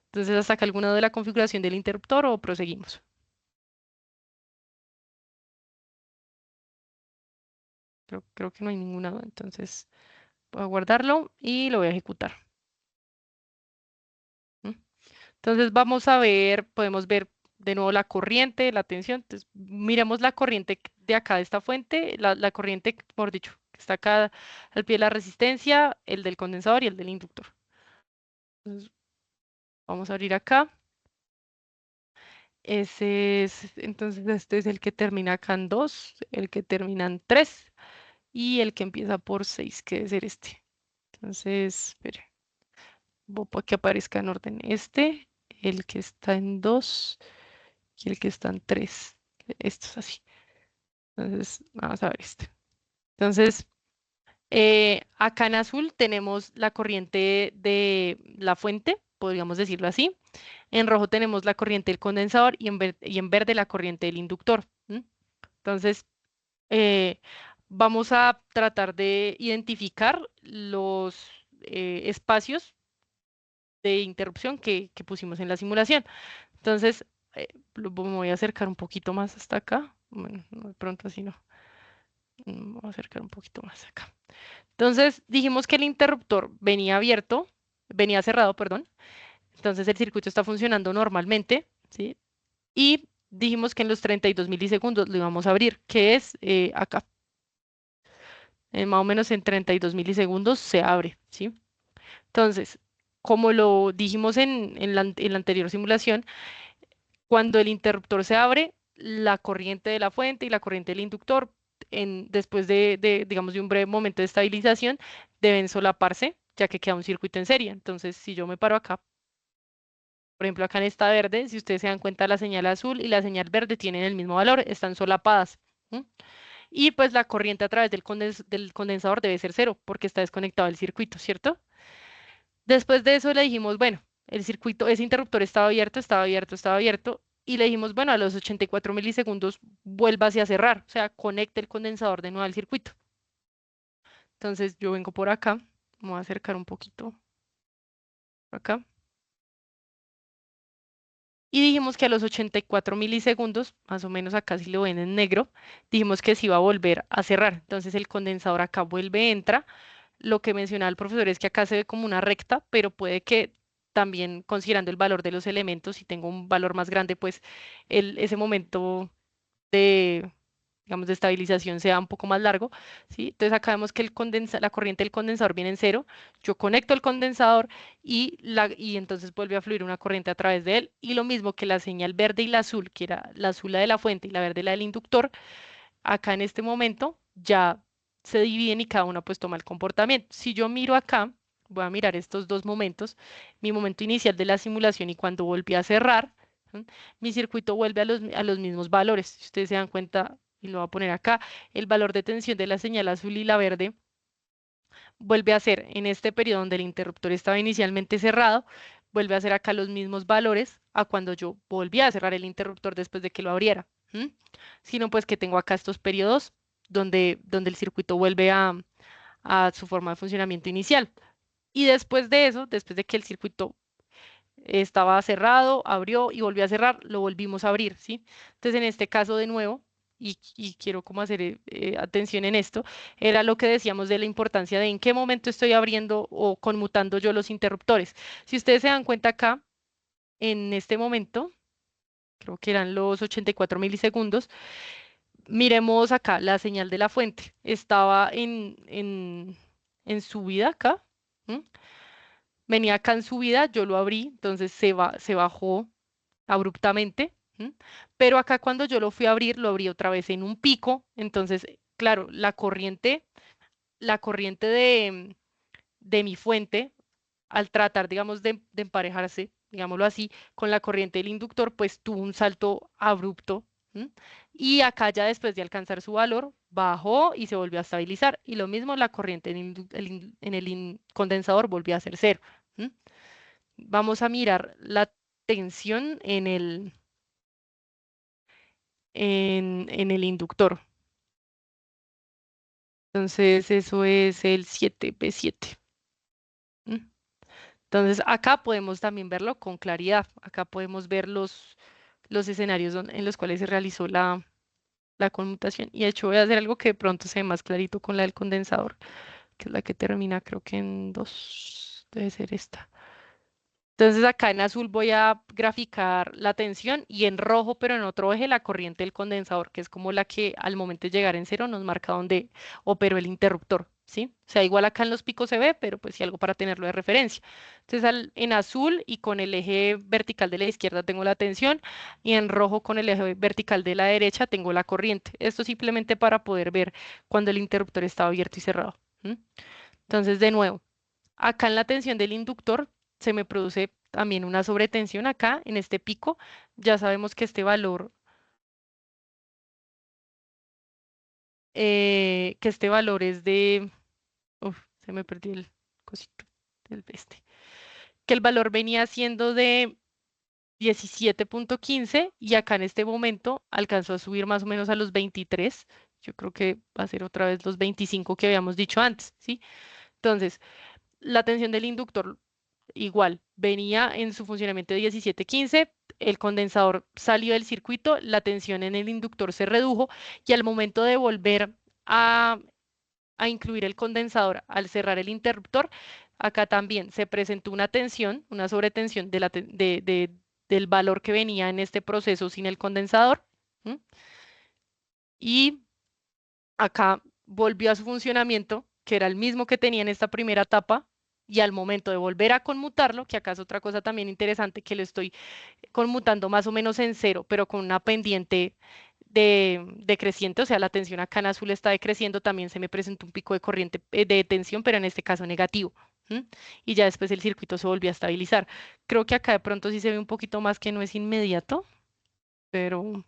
Entonces, hasta acá alguna de la configuración del interruptor o proseguimos. Creo que no hay ninguna duda. Entonces, voy a guardarlo y lo voy a ejecutar. ¿Mm? Entonces vamos a ver, podemos ver de nuevo la corriente, la tensión. Entonces, miremos la corriente de acá de esta fuente, la corriente, por dicho, que está acá al pie de la resistencia, el del condensador y el del inductor. Entonces, vamos a abrir acá. Entonces este es el que termina acá en 2, el que termina en 3 y el que empieza por 6, que debe ser este. Entonces, espere, voy para que aparezca en orden este, el que está en 2 y el que está en 3. Esto es así. Entonces, vamos a ver este. Entonces, acá en azul tenemos la corriente de la fuente, podríamos decirlo así. En rojo tenemos la corriente del condensador y en verde la corriente del inductor. Entonces, eh, vamos a tratar de identificar los espacios de interrupción que pusimos en la simulación. Entonces, me voy a acercar un poquito más hasta acá. Bueno, no, de pronto así no. Me voy a acercar un poquito más acá. Entonces, dijimos que el interruptor venía cerrado, perdón. Entonces, el circuito está funcionando normalmente, ¿sí? Y dijimos que en los 32 milisegundos lo íbamos a abrir, que es acá. Más o menos en 32 milisegundos se abre, ¿sí? Entonces, como lo dijimos en la anterior simulación, cuando el interruptor se abre, la corriente de la fuente y la corriente del inductor, después digamos, de un breve momento de estabilización, deben solaparse, ya que queda un circuito en serie. Entonces, si yo me paro acá, por ejemplo, acá en esta verde, si ustedes se dan cuenta, la señal azul y la señal verde tienen el mismo valor, están solapadas. Y pues la corriente a través del condensador debe ser 0 porque está desconectado el circuito, ¿cierto? Después de eso le dijimos, bueno, el circuito, ese interruptor estaba abierto, estaba abierto, estaba abierto. Y le dijimos, bueno, a los 84 milisegundos vuélvase a cerrar, o sea, conecte el condensador de nuevo al circuito. Entonces yo vengo por acá, me voy a acercar un poquito por acá. Y dijimos que a los 84 milisegundos, más o menos acá si lo ven en negro, dijimos que se iba a volver a cerrar. Entonces el condensador acá vuelve, entra. Lo que mencionaba el profesor es que acá se ve como una recta, pero puede que también considerando el valor de los elementos, si tengo un valor más grande, pues ese momento de, digamos, de estabilización sea un poco más largo, ¿sí? Entonces acá vemos que la corriente del condensador viene en cero, yo conecto el condensador y entonces vuelve a fluir una corriente a través de él, y lo mismo que la señal verde y la azul, que era la azul la de la fuente y la verde la del inductor, acá en este momento ya se dividen y cada uno pues toma el comportamiento. Si yo miro acá, voy a mirar estos dos momentos, mi momento inicial de la simulación y cuando volví a cerrar, ¿m? Mi circuito vuelve a los mismos valores. Si ustedes se dan cuenta, y lo voy a poner acá, el valor de tensión de la señal azul y la verde vuelve a ser en este periodo donde el interruptor estaba inicialmente cerrado, vuelve a ser acá los mismos valores a cuando yo volví a cerrar el interruptor después de que lo abriera. Sino pues que tengo acá estos periodos donde el circuito vuelve a su forma de funcionamiento inicial. Y después de eso, después de que el circuito estaba cerrado, abrió y volvió a cerrar, lo volvimos a abrir, ¿sí? Entonces, en este caso, de nuevo, y quiero como hacer atención en esto, era lo que decíamos de la importancia de en qué momento estoy abriendo o conmutando yo los interruptores. Si ustedes se dan cuenta acá, en este momento, creo que eran los 84 milisegundos, miremos acá la señal de la fuente. Estaba en subida acá. ¿M? Venía acá en subida, yo lo abrí, entonces se bajó abruptamente. ¿M? Pero acá cuando yo lo fui a abrir, lo abrí otra vez en un pico. Entonces, claro, la corriente de mi fuente, al tratar, digamos, de emparejarse, digámoslo así, con la corriente del inductor, pues tuvo un salto abrupto. ¿M? Y acá ya después de alcanzar su valor, bajó y se volvió a estabilizar. Y lo mismo la corriente en el condensador volvió a ser cero. ¿M? Vamos a mirar la tensión en el inductor. Entonces, eso es el 7P7. ¿M? Entonces, acá podemos también verlo con claridad. Acá podemos ver los escenarios en los cuales se realizó la conmutación. Y de hecho voy a hacer algo que de pronto se ve más clarito con la del condensador, que es la que termina creo que en 2. Debe ser esta. Entonces acá en azul voy a graficar la tensión y en rojo, pero en otro eje, la corriente del condensador, que es como la que al momento de llegar en cero nos marca dónde operó el interruptor, ¿sí? O sea, igual acá en los picos se ve, pero pues sí algo para tenerlo de referencia. Entonces en azul y con el eje vertical de la izquierda tengo la tensión y en rojo con el eje vertical de la derecha tengo la corriente. Esto simplemente para poder ver cuando el interruptor está abierto y cerrado. ¿M? Entonces, de nuevo. Acá en la tensión del inductor se me produce también una sobretensión acá en este pico. Ya sabemos que este valor es de, uf, se me perdió el cosito del que el valor venía siendo de 17.15 y acá en este momento alcanzó a subir más o menos a los 23. Yo creo que va a ser otra vez los 25 que habíamos dicho antes, ¿sí? Entonces, la tensión del inductor igual, venía en su funcionamiento de 17.15, el condensador salió del circuito, la tensión en el inductor se redujo y al momento de volver a, a incluir el condensador al cerrar el interruptor, acá también se presentó una tensión, una sobretensión del valor que venía en este proceso sin el condensador. ¿M? Y acá volvió a su funcionamiento, que era el mismo que tenía en esta primera etapa, y al momento de volver a conmutarlo, que acá es otra cosa también interesante, que lo estoy conmutando más o menos en cero, pero con una pendiente decreciente, o sea, la tensión acá en azul está decreciendo, también se me presentó un pico de corriente de tensión, pero en este caso negativo. ¿M? Y ya después el circuito se volvió a estabilizar. Creo que acá de pronto sí se ve un poquito más que no es inmediato, pero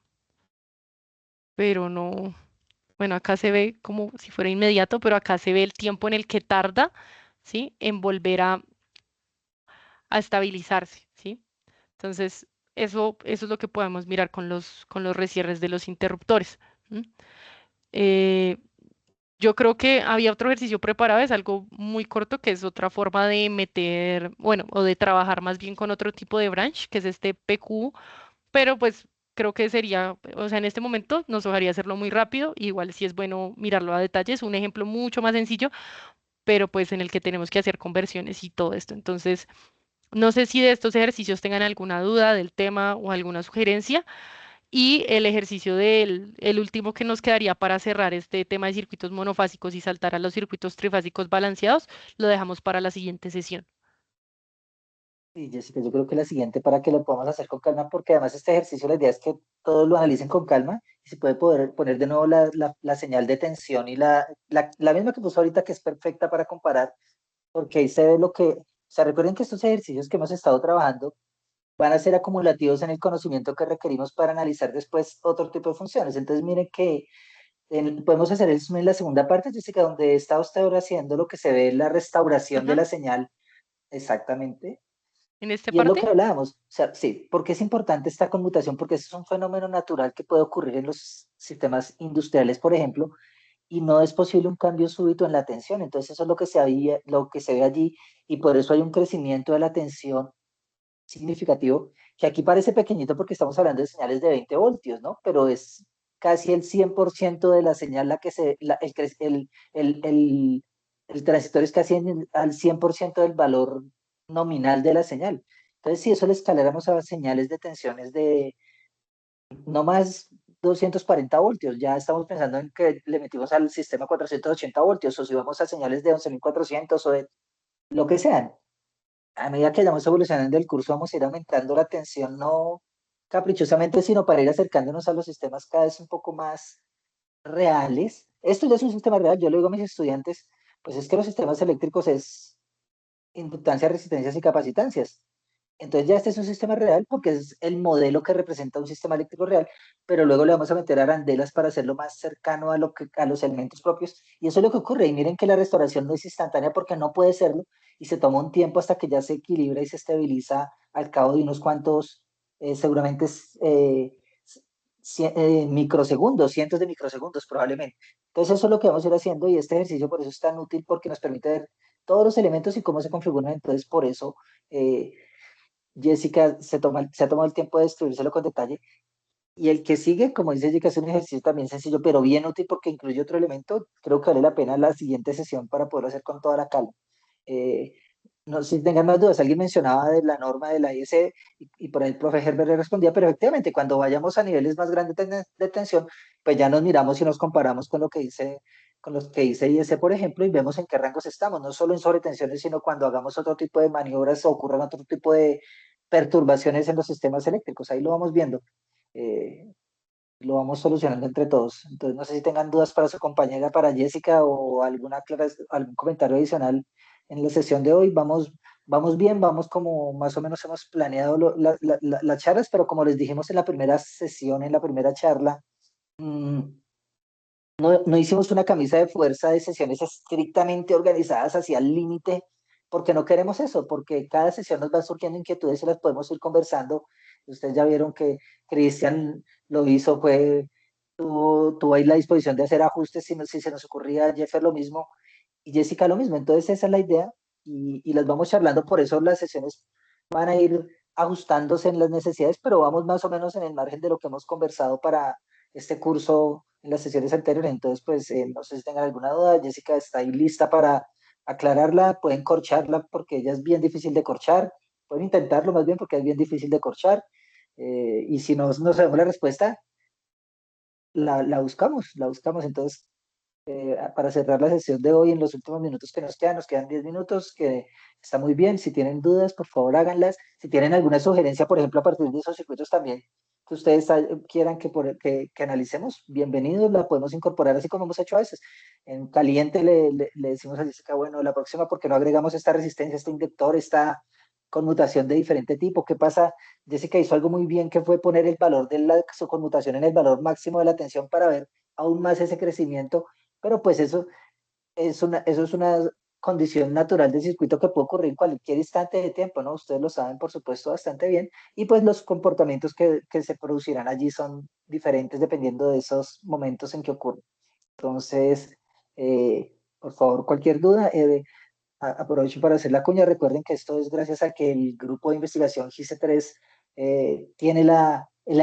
no. Bueno, acá se ve como si fuera inmediato, pero acá se ve el tiempo en el que tarda, ¿sí? En volver a estabilizarse, ¿sí? Entonces, eso es lo que podemos mirar con los recierres de los interruptores. ¿M? Eh, yo creo que había otro ejercicio preparado, es algo muy corto, que es otra forma de meter, bueno, o de trabajar más bien con otro tipo de branch, que es este PQ, pero pues creo que sería, o sea, en este momento nos dejaría hacerlo muy rápido, igual si es bueno mirarlo a detalle, es un ejemplo mucho más sencillo, pero pues en el que tenemos que hacer conversiones y todo esto. Entonces, no sé si de estos ejercicios tengan alguna duda del tema o alguna sugerencia. Y el ejercicio el último que nos quedaría para cerrar este tema de circuitos monofásicos y saltar a los circuitos trifásicos balanceados, lo dejamos para la siguiente sesión. Y Jessica, yo creo que la siguiente para que lo podamos hacer con calma, porque además este ejercicio la idea es que todos lo analicen con calma y se puede poner de nuevo la señal de tensión y la misma que puso ahorita, que es perfecta para comparar, porque ahí se ve lo que, o sea, recuerden que estos ejercicios que hemos estado trabajando van a ser acumulativos en el conocimiento que requerimos para analizar después otro tipo de funciones. Entonces, miren que podemos hacer eso en la segunda parte, Jessica, donde está usted ahora haciendo lo que se ve, la restauración de Ujú. la señal, exactamente. En esta Y es lo parte, que hablábamos, o sea, sí, porque es importante esta conmutación, porque es un fenómeno natural que puede ocurrir en los sistemas industriales, por ejemplo, y no es posible un cambio súbito en la tensión. Entonces, eso es lo que se ve allí, y por eso hay un crecimiento de la tensión significativo, que aquí parece pequeñito porque estamos hablando de señales de 20 voltios, ¿no? Pero es casi el 100% de la señal la que el transistor es casi al 100% del valor nominal de la señal. Entonces, si eso le escaláramos a señales de tensiones de no más 240 voltios, ya estamos pensando en que le metimos al sistema 480 voltios, o si vamos a señales de 11.400 o de lo que sean. A medida que vayamos evolucionando el curso, vamos a ir aumentando la tensión, no caprichosamente, sino para ir acercándonos a los sistemas cada vez un poco más reales. Esto ya es un sistema real. Yo le digo a mis estudiantes, pues es que los sistemas eléctricos es inductancias, resistencias y capacitancias. Entonces ya este es un sistema real porque es el modelo que representa un sistema eléctrico real, pero luego le vamos a meter arandelas para hacerlo más cercano a los elementos propios. Y eso es lo que ocurre. Y miren que la restauración no es instantánea porque no puede serlo y se toma un tiempo hasta que ya se equilibra y se estabiliza al cabo de unos cuantos, seguramente microsegundos, cientos de microsegundos probablemente. Entonces eso es lo que vamos a ir haciendo y este ejercicio por eso es tan útil porque nos permite ver todos los elementos y cómo se configuran. Entonces por eso eh, Jessica se ha tomado el tiempo de destruírselo con detalle. Y el que sigue, como dice Jessica, es un ejercicio también sencillo, pero bien útil porque incluye otro elemento. Creo que vale la pena la siguiente sesión para poderlo hacer con toda la calma. Eh, no sé si tengan más dudas. Alguien mencionaba de la norma de la IEC y por ahí el profe Herbert le respondía, pero efectivamente, cuando vayamos a niveles más grandes de tensión, pues ya nos miramos y nos comparamos con los que dice IEC, por ejemplo, y vemos en qué rangos estamos, no solo en sobretensiones, sino cuando hagamos otro tipo de maniobras o ocurran otro tipo de perturbaciones en los sistemas eléctricos. Ahí lo vamos viendo. Eh, lo vamos solucionando entre todos. Entonces, no sé si tengan dudas para su compañera, para Jessica, o algún comentario adicional en la sesión de hoy. Vamos bien, vamos como más o menos hemos planeado las charlas, pero como les dijimos en la primera sesión, en la primera charla, mmm, no hicimos una camisa de fuerza de sesiones estrictamente organizadas hacia el límite, porque no queremos eso, porque cada sesión nos va surgiendo inquietudes y las podemos ir conversando. Ustedes ya vieron que Cristian lo hizo, tuvo ahí la disposición de hacer ajustes si se nos ocurría, Jeffer lo mismo, y Jessica lo mismo. Entonces esa es la idea y las vamos charlando, por eso las sesiones van a ir ajustándose en las necesidades, pero vamos más o menos en el margen de lo que hemos conversado para este curso en las sesiones anteriores. Entonces, pues no sé si tengan alguna duda. Jessica está ahí lista para aclararla, pueden corcharla porque ella es bien difícil de corchar, pueden intentarlo más bien porque es bien difícil de corchar. Y si no sabemos la respuesta, la buscamos, la buscamos. Entonces, para cerrar la sesión de hoy, en los últimos minutos que nos quedan 10 minutos, que está muy bien. Si tienen dudas, por favor háganlas. Si tienen alguna sugerencia, por ejemplo, a partir de esos circuitos también, que ustedes quieran que analicemos, bienvenidos, la podemos incorporar así como hemos hecho a veces. En caliente le decimos a Jessica, bueno, la próxima, ¿por qué no agregamos esta resistencia, este inductor, esta conmutación de diferente tipo? ¿Qué pasa? Jessica hizo algo muy bien, que fue poner el valor de su conmutación en el valor máximo de la tensión para ver aún más ese crecimiento, pero pues eso es una condición natural del circuito que puede ocurrir en cualquier instante de tiempo, ¿no? Ustedes lo saben, por supuesto, bastante bien, y pues los comportamientos que se producirán allí son diferentes dependiendo de esos momentos en que ocurren. Entonces, por favor, cualquier duda, aprovecho para hacer la cuña. Recuerden que esto es gracias a que el grupo de investigación GICE3 tiene el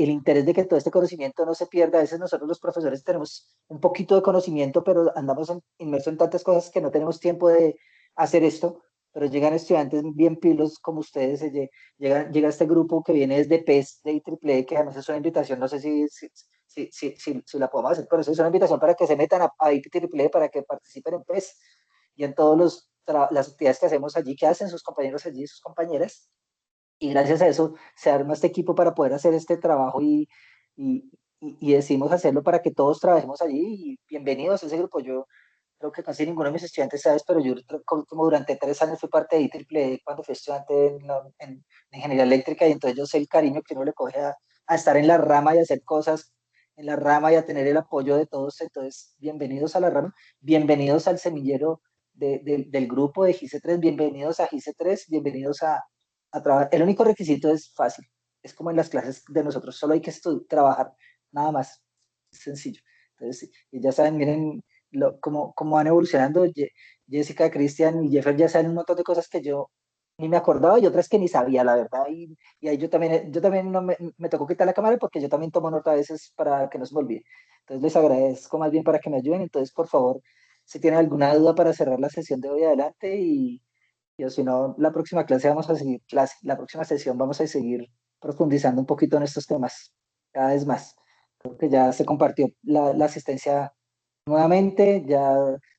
interés de que todo este conocimiento no se pierda. A veces nosotros los profesores tenemos un poquito de conocimiento, pero andamos inmersos en tantas cosas que no tenemos tiempo de hacer esto, pero llegan estudiantes bien pilos como ustedes, llega este grupo que viene desde PES, de IEEE, que además es una invitación, no sé si la podemos hacer, pero es una invitación para que se metan a IEEE, para que participen en PES y en todas las actividades que hacemos allí, que hacen sus compañeros allí, sus compañeras. Y gracias a eso se arma este equipo para poder hacer este trabajo y decidimos hacerlo para que todos trabajemos allí. Y bienvenidos a ese grupo. Yo creo que casi ninguno de mis estudiantes sabes, pero yo como durante 3 años fui parte de IEEE cuando fui estudiante en ingeniería eléctrica, y entonces yo sé el cariño que uno le coge a estar en la rama y hacer cosas en la rama y a tener el apoyo de todos. Entonces, bienvenidos a la rama, bienvenidos al semillero del grupo de GICE3, bienvenidos a GICE3, bienvenidos a trabajar. El único requisito es fácil, es como en las clases de nosotros, solo hay que trabajar, nada más, es sencillo. Entonces, y ya saben, miren cómo van evolucionando. Jessica, Cristian y Jeffer ya saben un montón de cosas que yo ni me acordaba y otras que ni sabía, la verdad. Y ahí yo también no me tocó quitar la cámara porque yo también tomo nota a veces para que no se me olvide. Entonces les agradezco más bien para que me ayuden. Entonces, por favor, si tienen alguna duda para cerrar la sesión de hoy, adelante. Y si no, la próxima clase vamos a seguir, la próxima sesión vamos a seguir profundizando un poquito en estos temas, cada vez más. Creo que ya se compartió la asistencia nuevamente, ya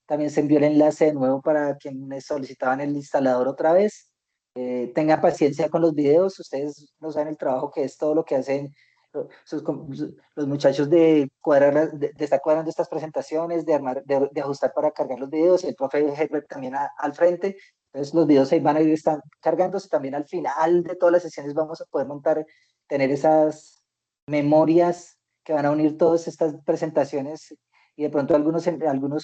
también se envió el enlace de nuevo para quienes solicitaban el instalador otra vez. Tengan paciencia con los videos, ustedes no saben el trabajo que es todo lo que hacen los muchachos de cuadrar, de estar cuadrando estas presentaciones, de armar, de ajustar para cargar los videos, y el profe Herbert también al frente. Entonces los videos ahí van a ir están cargándose. También al final de todas las sesiones vamos a poder tener esas memorias que van a unir todas estas presentaciones, y de pronto algunos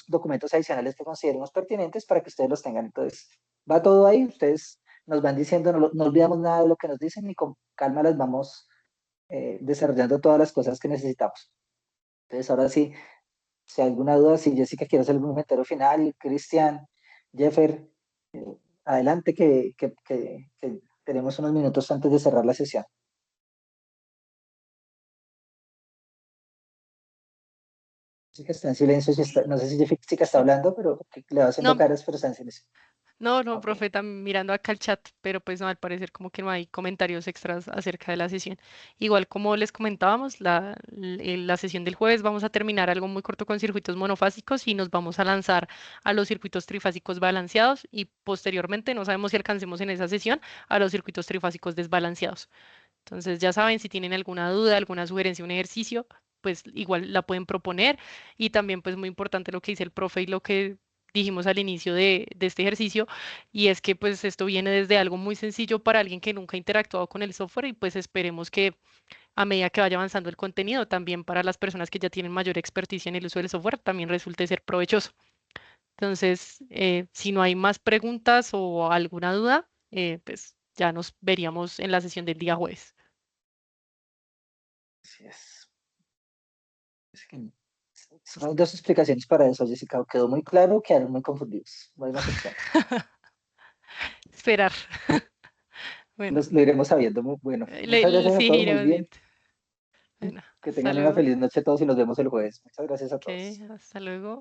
documentos adicionales que consideremos pertinentes para que ustedes los tengan. Entonces, va todo ahí, ustedes nos van diciendo, no olvidamos nada de lo que nos dicen y con calma las vamos desarrollando todas las cosas que necesitamos. Entonces, ahora sí, si hay alguna duda, si Jessica quiere hacer algún comentario final, Cristian, Jeffer, adelante que tenemos unos minutos antes de cerrar la sesión. Jessica está en silencio, no sé si Jessica está hablando, pero le va haciendo caras, pero está en silencio. No, Okay. profe, mirando acá el chat, pero pues no, al parecer como que no hay comentarios extras acerca de la sesión. Igual como les comentábamos, la sesión del jueves vamos a terminar algo muy corto con circuitos monofásicos y nos vamos a lanzar a los circuitos trifásicos balanceados, y posteriormente, no sabemos si alcancemos en esa sesión, a los circuitos trifásicos desbalanceados. Entonces ya saben, si tienen alguna duda, alguna sugerencia, un ejercicio, pues igual la pueden proponer. Y también pues muy importante lo que dice el profe y lo que dijimos al inicio de este ejercicio, y es que pues esto viene desde algo muy sencillo para alguien que nunca ha interactuado con el software, y pues esperemos que a medida que vaya avanzando el contenido, también para las personas que ya tienen mayor experticia en el uso del software, también resulte ser provechoso. Entonces, si no hay más preguntas o alguna duda, pues ya nos veríamos en la sesión del día jueves. Así es. Son 2 explicaciones para eso, Jessica. ¿Quedó muy claro o quedaron muy confundidos? No hay más opción. Esperar. Bueno, Lo iremos sabiendo. Bueno, muchas gracias a sí, todos, muy iremos bien. viendo. Bueno, Que hasta tengan una luego. feliz noche todos y nos vemos el jueves. Muchas gracias a Ok, todos. hasta luego.